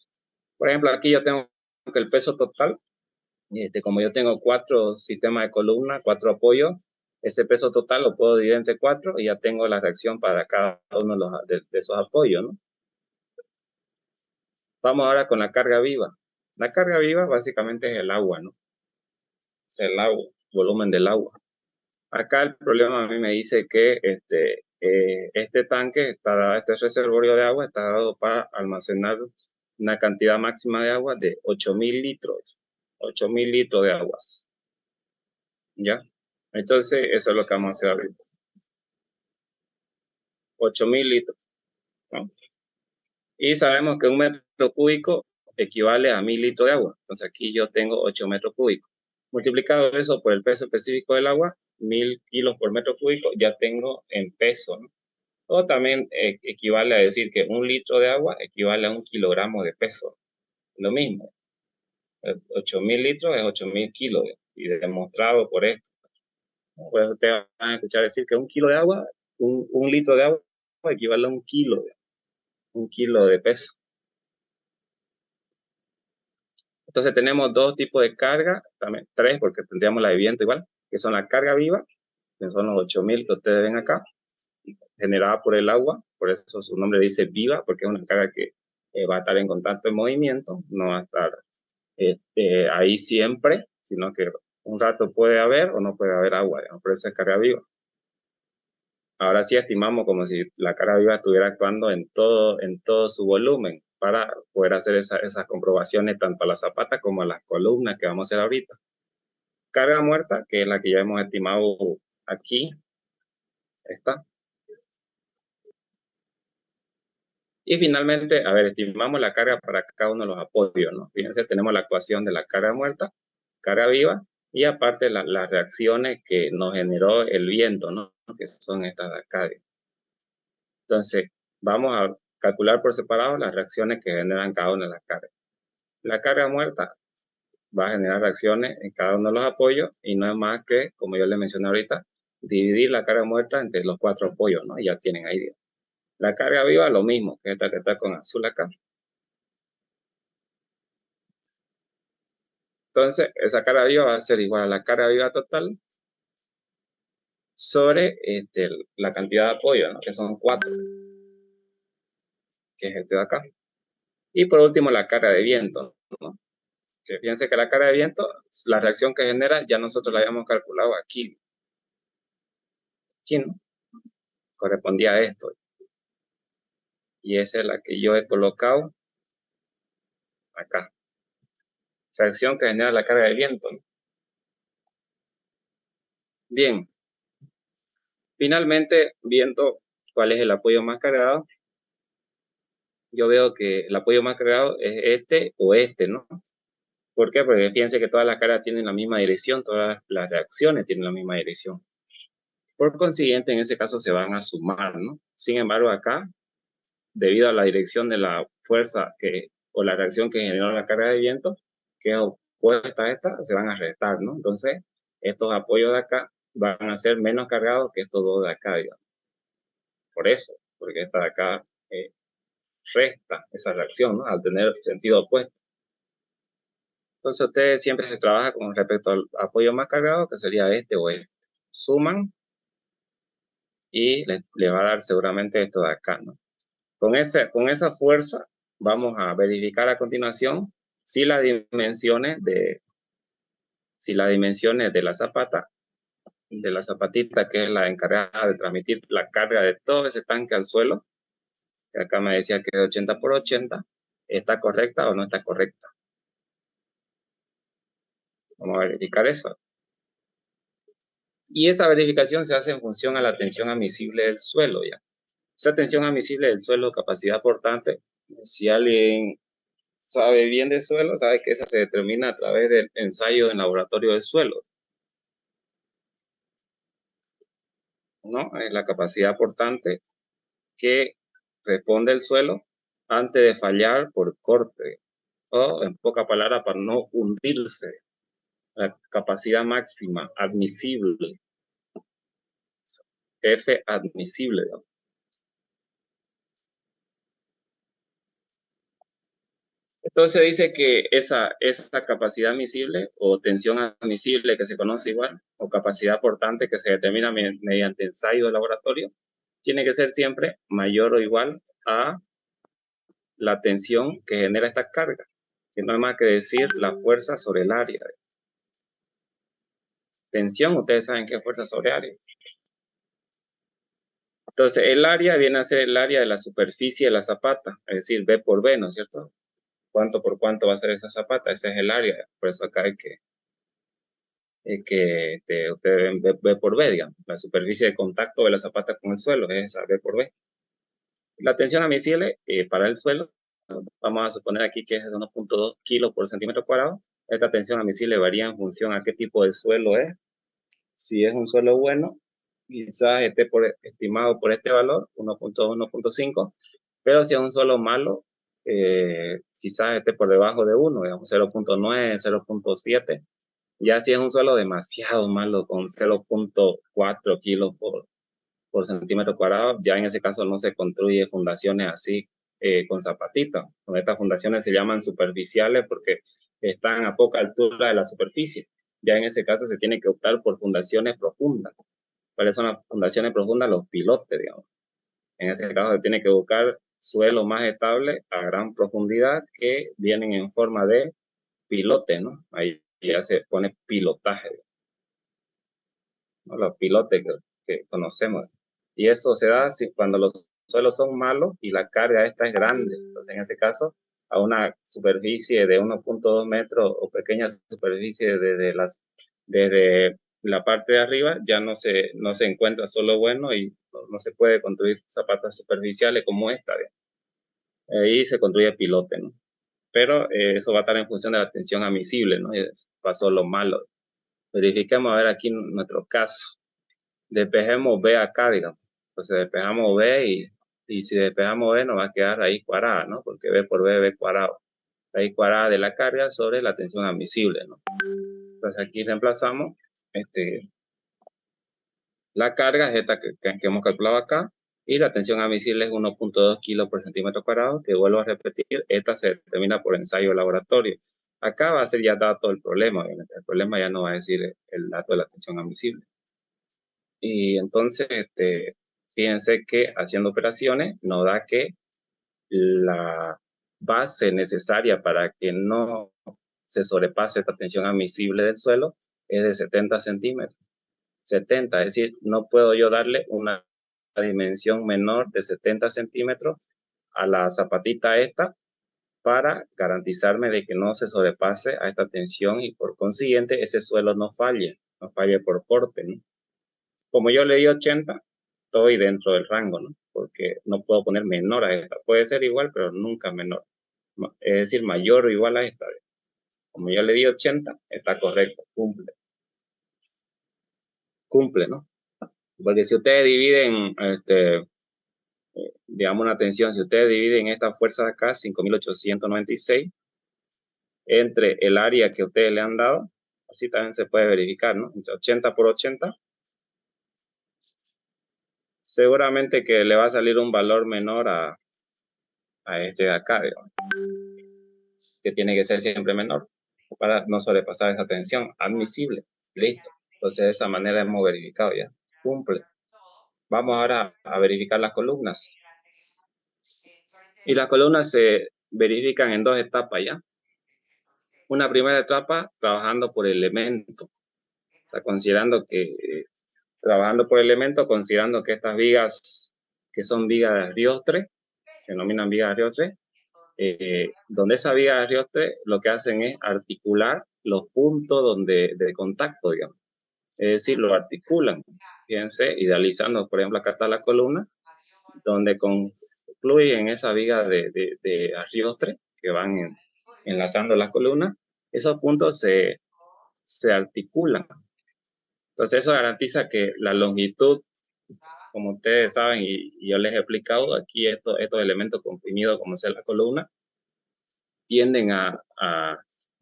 Por ejemplo, aquí yo tengo que el peso total, como yo tengo 4 sistemas de columna, 4 apoyos, ese peso total lo puedo dividir entre 4 y ya tengo la reacción para cada uno de esos apoyos, ¿no? Vamos ahora con la carga viva. La carga viva básicamente es el agua, ¿no? Es el agua, volumen del agua. Acá el problema a mí me dice que este tanque, este reservorio de agua está dado para almacenar una cantidad máxima de agua de 8.000 litros. 8.000 litros de aguas. ¿Ya? Entonces, eso es lo que vamos a hacer ahorita. 8.000 litros, ¿no? Y sabemos que un metro cúbico equivale a 1.000 litros de agua. Entonces, aquí yo tengo 8 metros cúbicos. Multiplicado eso por el peso específico del agua, 1.000 kilos por metro cúbico, ya tengo en peso, ¿no? O también equivale a decir que 1 litro de agua equivale a 1 kilogramo de peso. Lo mismo. 8.000 litros es 8.000 kilos. Y demostrado por esto. Por eso te van a escuchar decir que 1 kilo de agua, un litro de agua equivale a 1 kilo de peso. Entonces tenemos 2 tipos de carga, también 3 porque tendríamos la de viento igual, que son la carga viva, que son los 8.000 que ustedes ven acá, generada por el agua, por eso su nombre dice viva, porque es una carga que va a estar en contacto en movimiento, no va a estar ahí siempre, sino que un rato puede haber o no puede haber agua, digamos, por eso es carga viva. Ahora sí estimamos como si la carga viva estuviera actuando en todo su volumen para poder hacer esas comprobaciones tanto a la zapata como a las columnas que vamos a hacer ahorita. Carga muerta, que es la que ya hemos estimado aquí, está. Y finalmente, a ver, estimamos la carga para cada uno de los apoyos, ¿no? Fíjense, tenemos la ecuación de la carga muerta, carga viva, y aparte las reacciones que nos generó el viento, ¿no? Que son estas de acá. Entonces, vamos a calcular por separado las reacciones que generan cada una de las cargas. La carga muerta va a generar reacciones en cada uno de los apoyos y no es más que, como yo les mencioné ahorita, dividir la carga muerta entre los 4 apoyos, ¿no? Ya tienen ahí. La carga viva, lo mismo, que esta que está con azul acá. Entonces, esa carga viva va a ser igual a la carga viva total sobre la cantidad de apoyo, ¿no? Que son 4, que es este de acá. Y por último, la carga de viento, ¿no? Que fíjense que la carga de viento, la reacción que genera, ya nosotros la habíamos calculado aquí. Aquí, ¿no? Correspondía a esto. Y esa es la que yo he colocado acá. Reacción que genera la carga de viento, ¿no? Bien. Finalmente, viendo cuál es el apoyo más cargado, yo veo que el apoyo más cargado es este o este, ¿no? ¿Por qué? Porque fíjense que todas las cargas tienen la misma dirección, todas las reacciones tienen la misma dirección. Por consiguiente, en ese caso se van a sumar, ¿no? Sin embargo, acá, debido a la dirección de la fuerza o la reacción que generó la carga de viento, que es opuesta a esta, se van a restar, ¿no? Entonces, estos apoyos de acá van a ser menos cargados que estos dos de acá, digamos. Por eso, porque esta de acá resta esa reacción, ¿no? Al tener sentido opuesto. Entonces, ustedes siempre se trabaja con respecto al apoyo más cargado, que sería este o este. Suman y le va a dar seguramente esto de acá, ¿no? Con esa fuerza vamos a verificar a continuación si las dimensiones de la zapatita, que es la encargada de transmitir la carga de todo ese tanque al suelo, que acá me decía que es 80 por 80, ¿está correcta o no está correcta? Vamos a verificar eso. Y esa verificación se hace en función a la tensión admisible del suelo, ya. Esa tensión admisible del suelo, capacidad portante, si alguien sabe bien de suelo, sabe que esa se determina a través del ensayo en laboratorio del suelo, ¿no? Es la capacidad portante que responde el suelo antes de fallar por corte, o en pocas palabras, para no hundirse. La capacidad máxima admisible, F admisible, ¿no? Entonces dice que esa capacidad admisible o tensión admisible, que se conoce igual, o capacidad portante, que se determina mediante ensayo de laboratorio, tiene que ser siempre mayor o igual a la tensión que genera esta carga, que no es más que decir la fuerza sobre el área. Tensión, ustedes saben qué es fuerza sobre área. Entonces, el área viene a ser el área de la superficie de la zapata, es decir, B por B, ¿no es cierto? ¿Cuánto por cuánto va a ser esa zapata? Ese es el área. Por eso acá hay que ustedes ven B por B, digamos. La superficie de contacto de la zapata con el suelo es esa B por B. La tensión admisible para el suelo, vamos a suponer aquí que es de 1.2 kilos por centímetro cuadrado. Esta tensión admisible varía en función a qué tipo de suelo es. Si es un suelo bueno, quizás esté estimado por este valor, 1.2, 1.5, pero si es un suelo malo, quizás esté por debajo de 1, digamos 0.9, 0.7. Ya si es un suelo demasiado malo, con 0.4 kilos por centímetro cuadrado, ya en ese caso no se construye fundaciones así con zapatitos. Estas fundaciones se llaman superficiales porque están a poca altura de la superficie. Ya en ese caso se tiene que optar por fundaciones profundas. ¿Cuáles son las fundaciones profundas? Los pilotes, digamos. En ese caso se tiene que buscar suelo más estable a gran profundidad que vienen en forma de pilote, ¿no? Ahí ya se pone pilotaje, ¿no? Los pilotes que conocemos. Y eso se da cuando los suelos son malos y la carga esta es grande. Entonces, en ese caso, a una superficie de 1.2 metros o pequeña superficie desde la parte de arriba, ya no se encuentra suelo bueno y no se puede construir zapatas superficiales como esta. Ahí se construye pilote, ¿no? Pero eso va a estar en función de la tensión admisible, ¿no? Y pasó lo malo. Verifiquemos a ver aquí nuestro caso. Despejemos B acá, digamos. Entonces despejamos B y si despejamos B nos va a quedar ahí cuadrada, ¿no? Porque B por B, B cuadrado. Raíz cuadrada de la carga sobre la tensión admisible, ¿no? Entonces aquí reemplazamos la carga es esta que hemos calculado acá y la tensión admisible es 1.2 kilos por centímetro cuadrado, que vuelvo a repetir, esta se determina por ensayo de laboratorio. Acá va a ser ya dato el problema, obviamente. El problema ya no va a decir el dato de la tensión admisible. Y entonces, fíjense que haciendo operaciones nos da que la base necesaria para que no se sobrepase esta tensión admisible del suelo es de 70 centímetros. 70, es decir, no puedo yo darle una dimensión menor de 70 centímetros a la zapatita esta para garantizarme de que no se sobrepase a esta tensión y por consiguiente ese suelo no falle por corte, ¿no? Como yo le di 80, estoy dentro del rango, ¿no? Porque no puedo poner menor a esta. Puede ser igual, pero nunca menor. Es decir, mayor o igual a esta. Como yo le di 80, está correcto, cumple, ¿no? Porque si ustedes dividen, digamos una tensión, si ustedes dividen esta fuerza de acá, 5.896, entre el área que ustedes le han dado, así también se puede verificar, ¿no? Entre 80 por 80, seguramente que le va a salir un valor menor a este de acá, digamos, que tiene que ser siempre menor para no sobrepasar esa tensión admisible. Listo. Entonces de esa manera hemos verificado ya. Cumple. Vamos ahora a verificar las columnas. Y las columnas se verifican en dos etapas ya. Una primera etapa trabajando por elemento. O sea, trabajando por elemento, considerando que estas vigas, que son vigas de Riostre, se denominan vigas de Riostre, donde esa viga de Riostre lo que hacen es articular los puntos de contacto, digamos. Es decir, lo articulan. Fíjense, idealizando, por ejemplo, acá está la columna, donde concluyen esa viga de Riostre, que van enlazando las columnas, esos puntos se articulan. Entonces eso garantiza que la longitud, como ustedes saben y yo les he explicado, aquí estos elementos comprimidos como es la columna, tienden a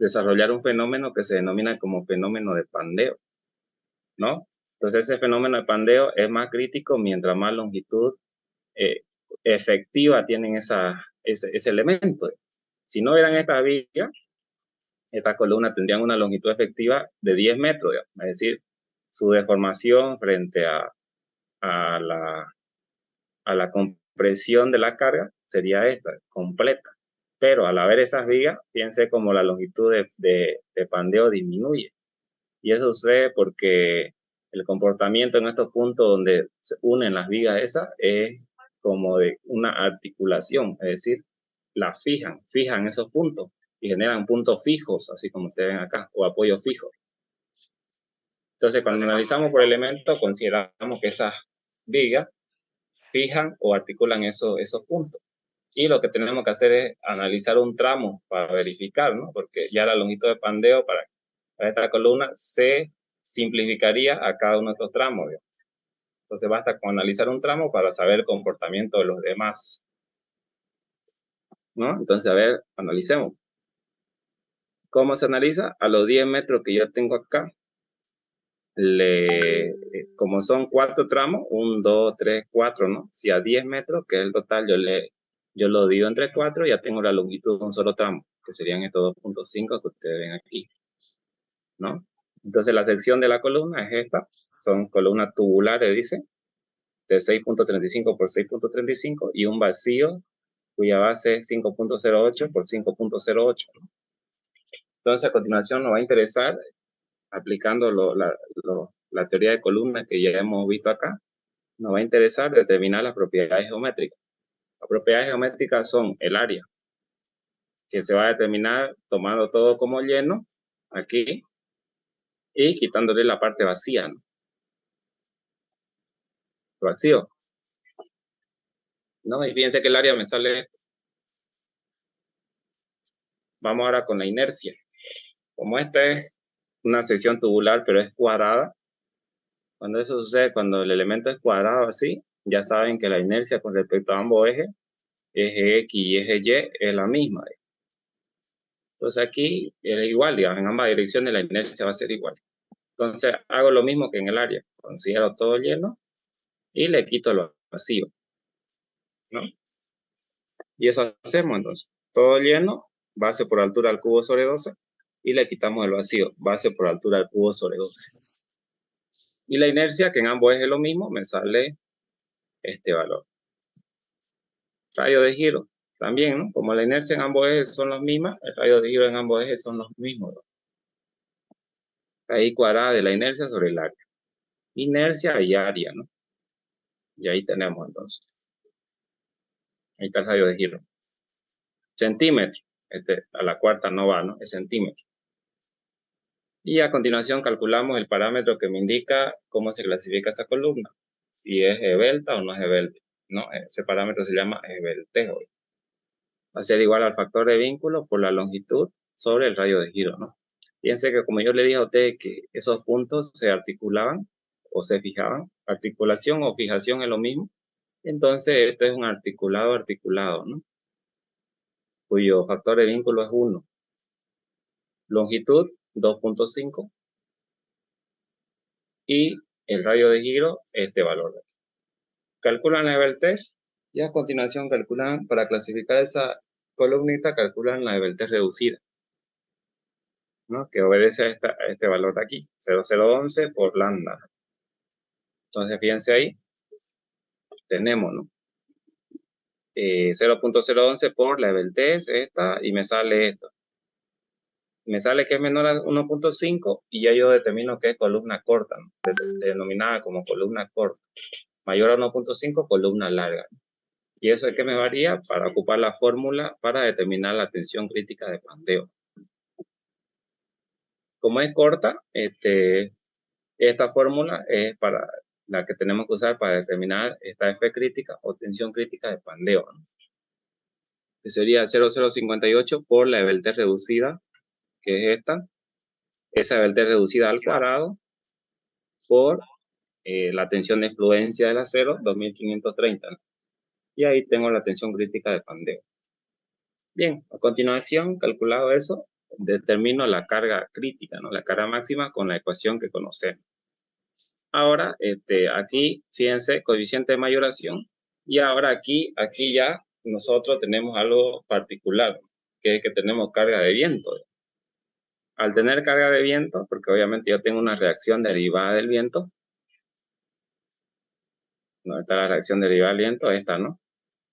desarrollar un fenómeno que se denomina como fenómeno de pandeo, ¿no? Entonces ese fenómeno de pandeo es más crítico mientras más longitud efectiva tienen ese elemento. Si no eran estas vigas, estas columnas tendrían una longitud efectiva de 10 metros, digamos. Es decir, su deformación frente a la compresión de la carga sería esta, completa. Pero al haber esas vigas, fíjense como la longitud de pandeo disminuye. Y eso sucede porque el comportamiento en estos puntos donde se unen las vigas esas es como de una articulación, es decir, la fijan esos puntos y generan puntos fijos, así como ustedes ven acá, o apoyos fijos. Entonces, cuando analizamos por elemento, consideramos que esas vigas fijan o articulan esos puntos. Y lo que tenemos que hacer es analizar un tramo para verificar, ¿no? Porque ya la longitud de pandeo para esta columna se simplificaría a cada uno de estos tramos, ¿no? Entonces basta con analizar un tramo para saber el comportamiento de los demás, ¿no? Entonces, a ver, analicemos. ¿Cómo se analiza? A los 10 metros que yo tengo acá, como son 4 tramos, 1, 2, 3, 4, ¿no? Si a 10 metros, que es el total, yo lo divido entre 4, ya tengo la longitud de un solo tramo, que serían estos 2.5 que ustedes ven aquí, ¿no? Entonces la sección de la columna es esta, son columnas tubulares, dice, de 6.35 por 6.35 y un vacío cuya base es 5.08 por 5.08, ¿no? Entonces a continuación nos va a interesar, aplicando la teoría de columna que ya hemos visto acá, nos va a interesar determinar las propiedades geométricas. Las propiedades geométricas son el área, que se va a determinar tomando todo como lleno, aquí, y quitándole la parte vacía, ¿no? Vacío. ¿No? Y fíjense que el área me sale. Vamos ahora con la inercia. Como esta es una sección tubular, pero es cuadrada, cuando eso sucede, cuando el elemento es cuadrado así, ya saben que la inercia con respecto a ambos ejes, eje X y eje Y, es la misma. Entonces aquí es igual, digamos, en ambas direcciones la inercia va a ser igual. Entonces hago lo mismo que en el área, considero todo lleno y le quito lo vacío, ¿no? Y eso hacemos entonces, todo lleno, base por altura al cubo sobre 12, y le quitamos el vacío, base por altura al cubo sobre 12. Y la inercia, que en ambos es lo mismo, me sale este valor. Radio de giro, También, ¿no? Como la inercia en ambos ejes son las mismas, el radio de giro en ambos ejes son los mismos, ¿no? Raíz cuadrada de la inercia sobre el área. Inercia y área, ¿no? Y ahí tenemos entonces. Ahí está el radio de giro. Centímetro. A la cuarta no va, ¿no? Es centímetro. Y a continuación calculamos el parámetro que me indica cómo se clasifica esa columna. Si es esbelta o no es esbelta, ¿no? Ese parámetro se llama esbelteo. Va a ser igual al factor de vínculo por la longitud sobre el radio de giro, ¿no? Fíjense que como yo le dije a ustedes que esos puntos se articulaban o se fijaban, articulación o fijación es lo mismo, entonces este es un articulado, ¿no? Cuyo factor de vínculo es 1. Longitud 2.5 y el radio de giro este valor. Calculan la esbeltez y a continuación calculan, para clasificar esa columnita, calculan la esbeltez reducida, ¿no? Que obedece a este valor de aquí, 0,011 por lambda. Entonces, fíjense ahí, tenemos, ¿no? 0.011 por la esbeltez, esta, y me sale esto. Me sale que es menor a 1.5 y ya yo determino que es columna corta, ¿no? Denominada como columna corta. Mayor a 1.5, columna larga. Y eso es que me varía para ocupar la fórmula para determinar la tensión crítica de pandeo. Como es corta, esta fórmula es para la que tenemos que usar para determinar esta F crítica o tensión crítica de pandeo, ¿no? Que sería 0,058 por la esbeltez reducida, que es esta. Esa esbeltez reducida al cuadrado por la tensión de influencia del acero, 2530. ¿No? Y ahí tengo la tensión crítica de pandeo. Bien, a continuación, calculado eso, determino la carga crítica, ¿no? La carga máxima con la ecuación que conocemos. Ahora, aquí, fíjense, coeficiente de mayoración. Y ahora aquí ya nosotros tenemos algo particular, que es que tenemos carga de viento. Al tener carga de viento, porque obviamente yo tengo una reacción derivada del viento. ¿Dónde está la reacción derivada del viento? Esta, ¿no?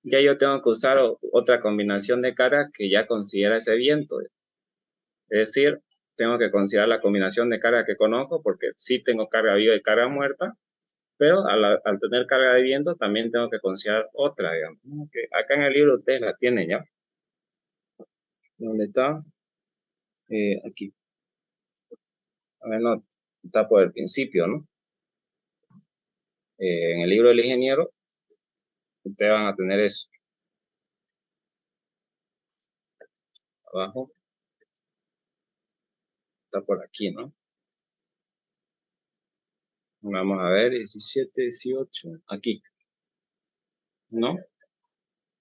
Ya yo tengo que usar otra combinación de cargas que ya considera ese viento. Es decir, tengo que considerar la combinación de carga que conozco, porque sí tengo carga viva y carga muerta, pero al tener carga de viento también tengo que considerar otra, digamos. Que acá en el libro ustedes la tienen ya. ¿Dónde está? Aquí. A ver, no, está por el principio, ¿no? En el libro del ingeniero, ustedes van a tener eso. Abajo. Está por aquí, ¿no? Vamos a ver, 17, 18, aquí. ¿No?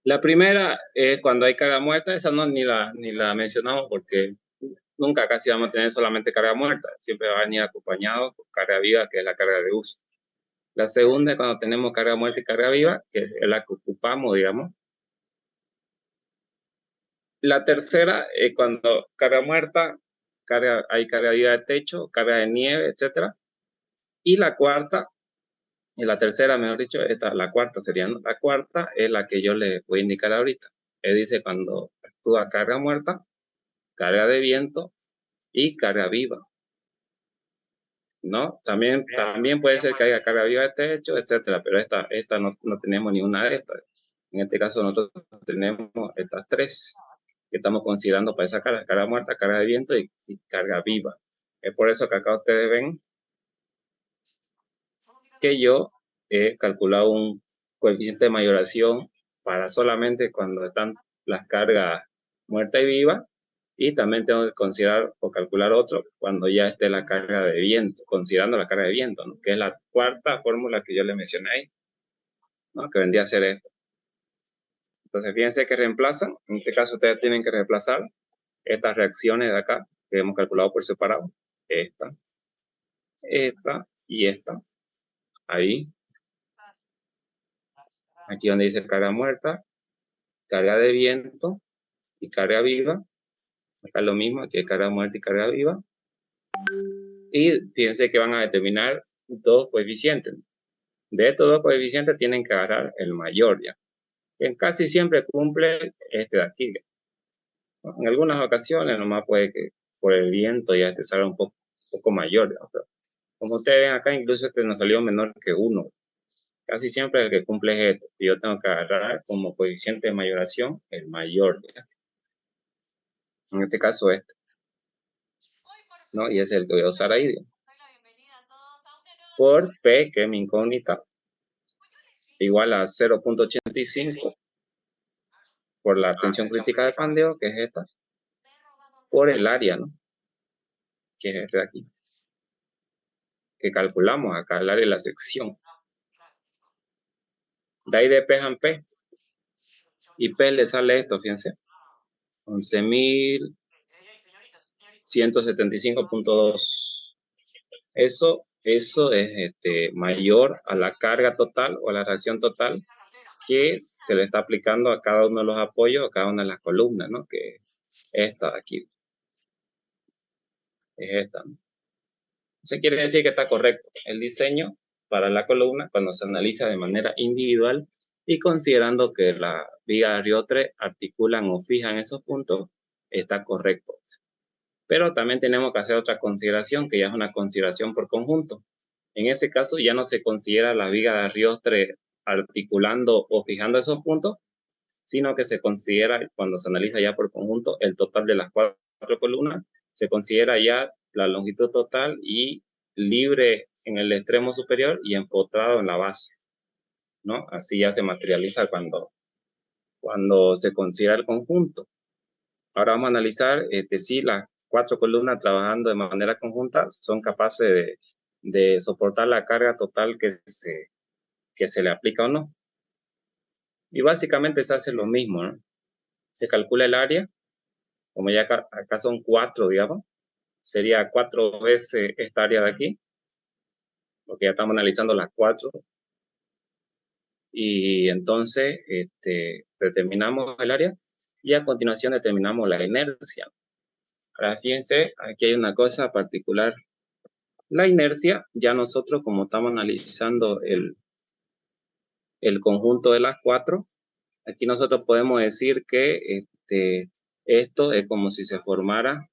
La primera es cuando hay carga muerta, esa no ni la mencionamos porque nunca casi vamos a tener solamente carga muerta, siempre va a venir acompañado con carga viva, que es la carga de uso. La segunda es cuando tenemos carga muerta y carga viva, que es la que ocupamos, digamos. La tercera es cuando carga muerta, hay carga viva de techo, carga de nieve, etc. Y la cuarta, y la tercera, mejor dicho, la cuarta sería, ¿no? La cuarta es la que yo les voy a indicar ahorita. Él dice cuando actúa carga muerta, carga de viento y carga viva, ¿no? También puede ser que haya carga viva de techo, etcétera, pero esta no tenemos ninguna de estas. En este caso nosotros tenemos estas tres que estamos considerando para esa carga muerta, carga de viento y carga viva. Es por eso que acá ustedes ven que yo he calculado un coeficiente de mayoración para solamente cuando están las cargas muerta y viva, y también tengo que considerar o calcular otro cuando ya esté la carga de viento, considerando la carga de viento, ¿no? Que es la cuarta fórmula que yo le mencioné ahí, ¿no? Que vendría a ser esto. Entonces, fíjense que reemplazan, en este caso ustedes tienen que reemplazar estas reacciones de acá, que hemos calculado por separado, esta y esta, ahí, aquí donde dice carga muerta, carga de viento y carga viva, acá lo mismo, aquí hay carga muerta y carga viva, y fíjense que van a determinar dos coeficientes. De estos dos coeficientes tienen que agarrar el mayor ya. que casi siempre cumple este de aquí, ¿no? En algunas ocasiones nomás puede que por el viento ya te salga un poco mayor, ¿no? Pero como ustedes ven acá, incluso este nos salió menor que 1. Casi siempre el que cumple es este. Y yo tengo que agarrar como coeficiente de mayoración el mayor, ¿ya? En este caso este, ¿no? Y ese es el que voy a usar ahí, ¿ya? Por P, que es mi incógnita, igual a 0.85 por la tensión crítica de pandeo, que es esta, por el área, ¿no? Que es este de aquí, que calculamos acá, el área de la sección. De ahí despejan P. Y P le sale esto, fíjense, 11.175.2. Eso es mayor a la carga total o a la reacción total que se le está aplicando a cada uno de los apoyos, a cada una de las columnas, ¿no? Que esta de aquí es esta, ¿no? Eso quiere decir que está correcto el diseño para la columna cuando se analiza de manera individual y considerando que la viga de Riotre articulan o fijan esos puntos, está correcto. Pero también tenemos que hacer otra consideración, que ya es una consideración por conjunto. En ese caso ya no se considera la viga de Arioste articulando o fijando esos puntos, sino que se considera, cuando se analiza ya por conjunto, el total de las 4 columnas, se considera ya la longitud total y libre en el extremo superior y empotrado en la base, ¿no? Así ya se materializa cuando se considera el conjunto. Ahora vamos a analizar si las 4 columnas trabajando de manera conjunta son capaces de soportar la carga total que se le aplica o no. Y básicamente se hace lo mismo, ¿no? Se calcula el área, como ya acá son 4, digamos, sería 4 veces esta área de aquí, porque ya estamos analizando las 4. Y entonces determinamos el área y a continuación determinamos la inercia. Ahora fíjense, aquí hay una cosa particular. La inercia, ya nosotros como estamos analizando el conjunto de las 4, aquí nosotros podemos decir que esto es como si se formara,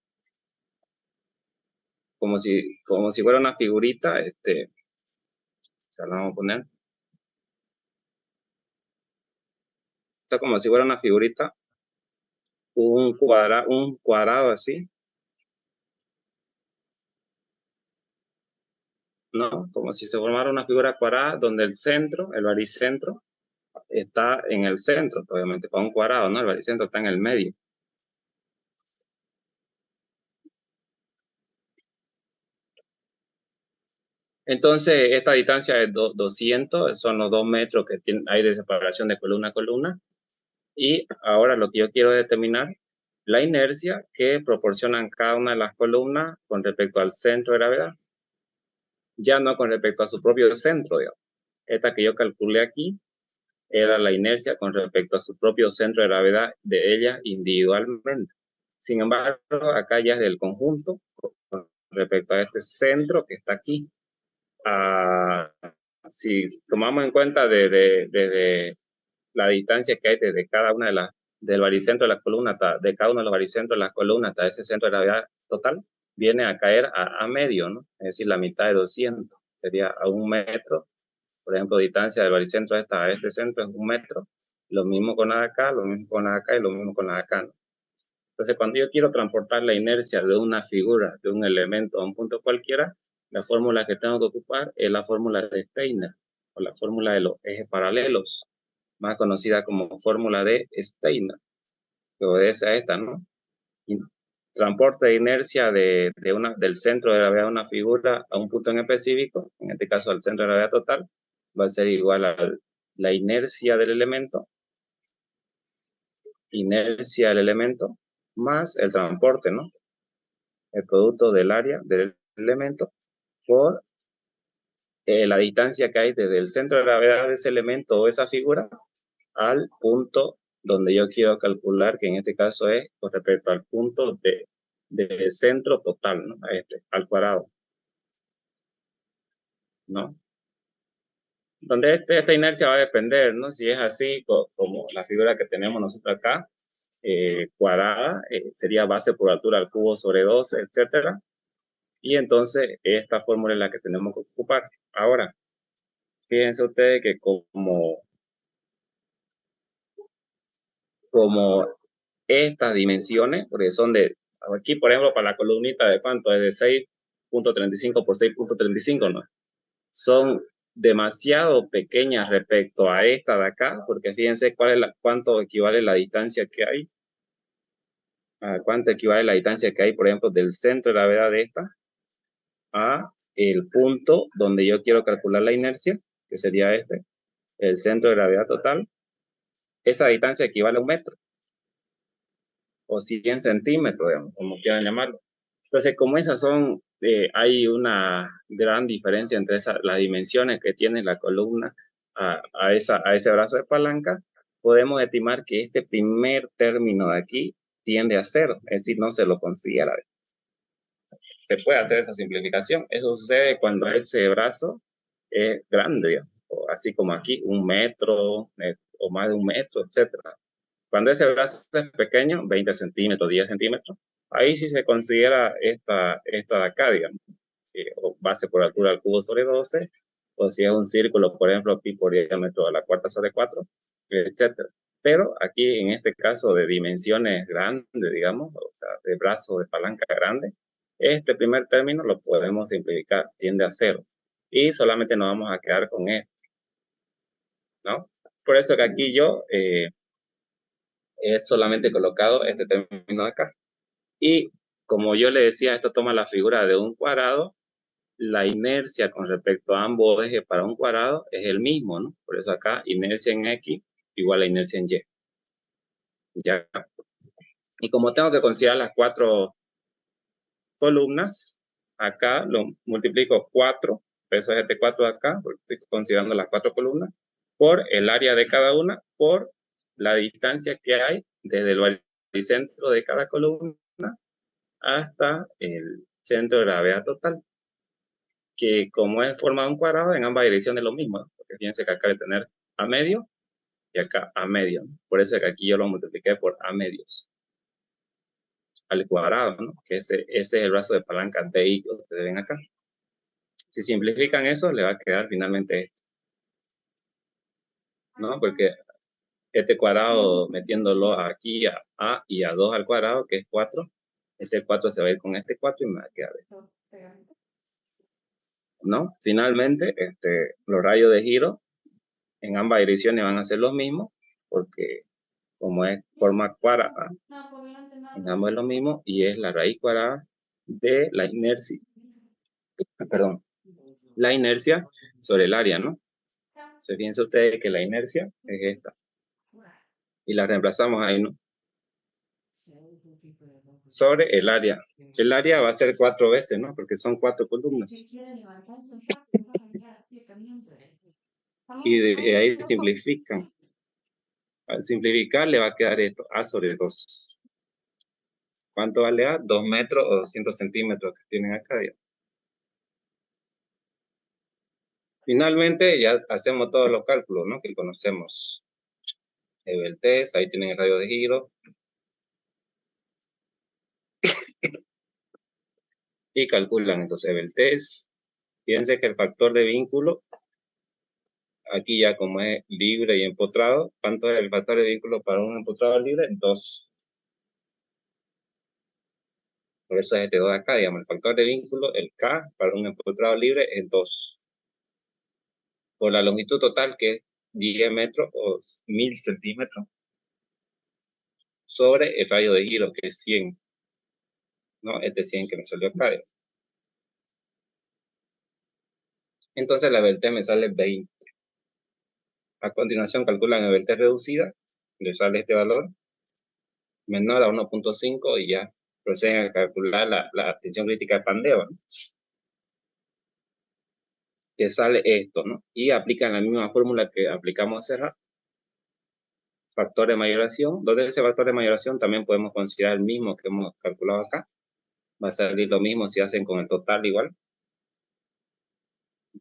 como si fuera una figurita, se la vamos a poner. Esto es como si fuera una figurita, un cuadrado así, ¿no? Como si se formara una figura cuadrada donde el centro, el baricentro, está en el centro, obviamente, para un cuadrado, ¿no? El baricentro está en el medio. Entonces, esta distancia de 200 son los 2 metros que hay de separación de columna a columna. Y ahora lo que yo quiero determinar, la inercia que proporcionan cada una de las columnas con respecto al centro de gravedad. Ya no con respecto a su propio centro, digamos. Esta que yo calculé aquí era la inercia con respecto a su propio centro de gravedad de ellas individualmente. Sin embargo, acá ya es del conjunto con respecto a este centro que está aquí. Si tomamos en cuenta desde la distancia que hay desde cada una de las, del baricentro de la columna hasta, de cada uno de los baricentros de las columnas hasta ese centro de gravedad total, viene a caer a medio, ¿no? Es decir, la mitad de 200, sería a 1 metro. Por ejemplo, distancia del baricentro a este centro es 1 metro. Lo mismo con la de acá, lo mismo con la de acá y lo mismo con la de acá, ¿no? Entonces, cuando yo quiero transportar la inercia de una figura, de un elemento a un punto cualquiera, la fórmula que tengo que ocupar es la fórmula de Steiner, o la fórmula de los ejes paralelos, más conocida como fórmula de Steiner, que obedece a esta, ¿no? Y transporte de inercia del centro de gravedad de una figura a un punto en específico, en este caso al centro de gravedad total, va a ser igual a la inercia del elemento más el transporte, ¿no? El producto del área del elemento por la distancia que hay desde el centro de gravedad de ese elemento o esa figura al punto donde yo quiero calcular, que en este caso es con respecto al punto de centro total, ¿no? Al cuadrado, ¿no? donde esta inercia va a depender, ¿no? Si es así, como la figura que tenemos nosotros acá, cuadrada, sería base por altura al cubo sobre 12, etcétera. Y entonces esta fórmula es la que tenemos que ocupar. Ahora, fíjense ustedes que como estas dimensiones, porque son aquí por ejemplo para la columnita de cuánto es de 6.35 por 6.35, ¿no? Son demasiado pequeñas respecto a esta de acá, porque fíjense cuánto equivale la distancia que hay, a cuánto equivale la distancia que hay, por ejemplo, del centro de gravedad de esta a el punto donde yo quiero calcular la inercia, que sería el centro de gravedad total. Esa distancia equivale a 1 metro o 100 centímetros, digamos, como quieran llamarlo. Entonces, como esas son, hay una gran diferencia entre las dimensiones que tiene la columna a ese brazo de palanca, podemos estimar que este primer término de aquí tiende a 0, es decir, no se lo consigue a la vez. Se puede hacer esa simplificación. Eso sucede cuando ese brazo es grande, digamos, así como aquí, 1 metro o más de 1 metro, etcétera. Cuando ese brazo es pequeño, 20 centímetros, 10 centímetros, ahí sí se considera esta de acá, digamos, o base por altura al cubo sobre 12, o si es un círculo, por ejemplo, pi por diámetro a la cuarta sobre 4, etcétera. Pero aquí, en este caso de dimensiones grandes, digamos, o sea, de brazo de palanca grande, este primer término lo podemos simplificar, tiende a 0. Y solamente nos vamos a quedar con esto, ¿no? Por eso que aquí yo he solamente colocado este término de acá. Y como yo le decía, esto toma la figura de un cuadrado. La inercia con respecto a ambos ejes para un cuadrado es el mismo, ¿no? Por eso acá, inercia en X igual a inercia en Y. ¿Ya? Y como tengo que considerar las 4 columnas, acá lo multiplico 4, eso es este 4 de acá, porque estoy considerando las 4 columnas, por el área de cada una, por la distancia que hay desde el baricentro de cada columna hasta el centro de gravedad total, que como es formado un cuadrado, en ambas direcciones es lo mismo, ¿no? Porque fíjense que acá de tener a medio y acá a medio, ¿no? Por eso es que aquí yo lo multipliqué por a medios al cuadrado, ¿no? Que ese es el brazo de palanca DI que ustedes ven acá. Si simplifican eso, le va a quedar finalmente esto, ¿no? Porque este cuadrado, metiéndolo aquí a y a 2 al cuadrado, que es 4, ese 4 se va a ir con este 4 y me va a quedar esto, ¿no? Finalmente, los radios de giro en ambas direcciones van a ser los mismos, porque como es forma cuadrada, en ambos es lo mismo, y es la raíz cuadrada de la inercia, perdón, la inercia sobre el área, ¿no? Se piensa ustedes que la inercia es esta, y la reemplazamos ahí, ¿no? Sobre el área. El área va a ser 4 veces, ¿no? Porque son 4 columnas. Y de ahí simplifican. Al simplificar le va a quedar esto, A sobre 2. ¿Cuánto vale A? 2 metros o 200 centímetros que tienen acá. Ya. Finalmente ya hacemos todos los cálculos, ¿no? Que conocemos. El test, ahí tienen el radio de giro. Y calculan entonces el test. Fíjense que el factor de vínculo, aquí ya como es libre y empotrado, ¿cuánto es el factor de vínculo para un empotrado libre? 2. Por eso es este 2 acá, digamos, el factor de vínculo, el K, para un empotrado libre es 2. Por la longitud total, que es 10 metros o 1000 centímetros, sobre el radio de giro, que es 100. ¿No? Este 100 que me salió acá. Digamos. Entonces la VT me sale 20. A continuación calculan la VT reducida, le sale este valor, menor a 1.5 y ya proceden a calcular la tensión crítica de pandeo, ¿no? Que sale esto, ¿no? Y aplican la misma fórmula que aplicamos hace rato. Factor de mayoración, donde ese factor de mayoración también podemos considerar el mismo que hemos calculado acá. Va a salir lo mismo si hacen con el total igual.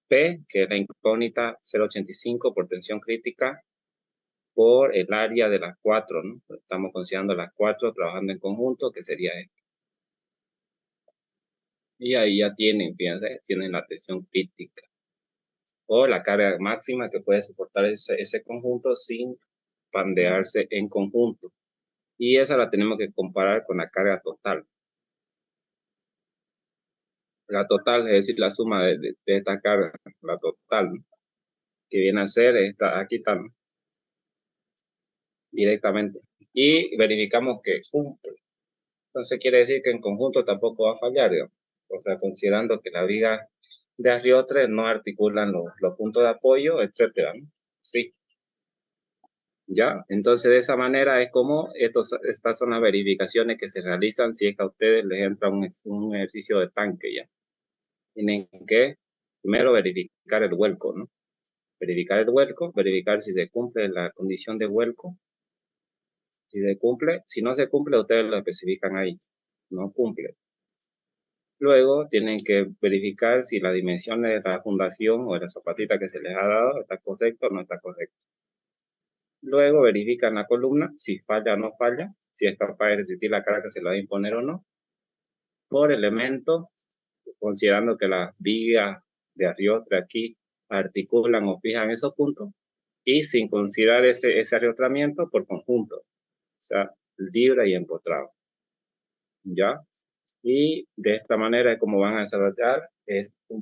P, que es la incógnita 0,85 por tensión crítica por el área de las 4, ¿no? Estamos considerando las 4 trabajando en conjunto, que sería esto. Y ahí ya tienen, fíjense, tienen la tensión crítica o la carga máxima que puede soportar ese conjunto sin pandearse en conjunto. Y esa la tenemos que comparar con la carga total. La total, es decir, la suma de esta carga, la total, ¿no? Que viene a ser esta, aquí está, ¿no? Directamente. Y verificamos que cumple. Entonces quiere decir que en conjunto tampoco va a fallar, digamos. O sea, considerando que la viga de arriotre no articulan los puntos de apoyo, etcétera, ¿no? Sí. ¿Ya? Entonces, de esa manera es como estas son las verificaciones que se realizan si es que a ustedes les entra un ejercicio de tanque, ¿ya? Tienen que primero verificar el vuelco, ¿no? Verificar el vuelco, verificar si se cumple la condición de vuelco. Si se cumple, si no se cumple, ustedes lo especifican ahí. No cumple. Luego tienen que verificar si las dimensiones de la fundación o de la zapatita que se les ha dado está correcto o no está correcto. Luego verifican la columna, si falla o no falla, si es capaz de resistir la carga que se le va a imponer o no. Por elemento, considerando que las vigas de arriostre aquí articulan o fijan esos puntos, y sin considerar ese arriostramiento por conjunto, o sea, libre y empotrado. ¿Ya? Y de esta manera es como van a desarrollar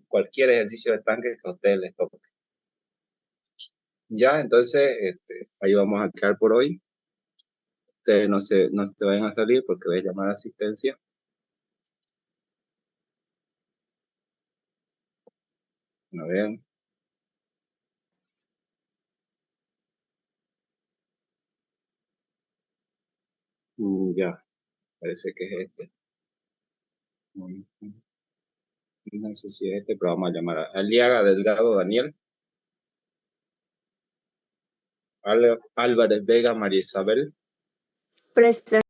cualquier ejercicio de tanque que a ustedes les toque. Ya, entonces, ahí vamos a quedar por hoy. Ustedes no se vayan a salir porque voy a llamar a asistencia. A ver. Ya, parece que es este. No sé si es este, pero vamos a llamar a Aliaga Delgado Daniel. Álvarez Vega María Isabel. Presente.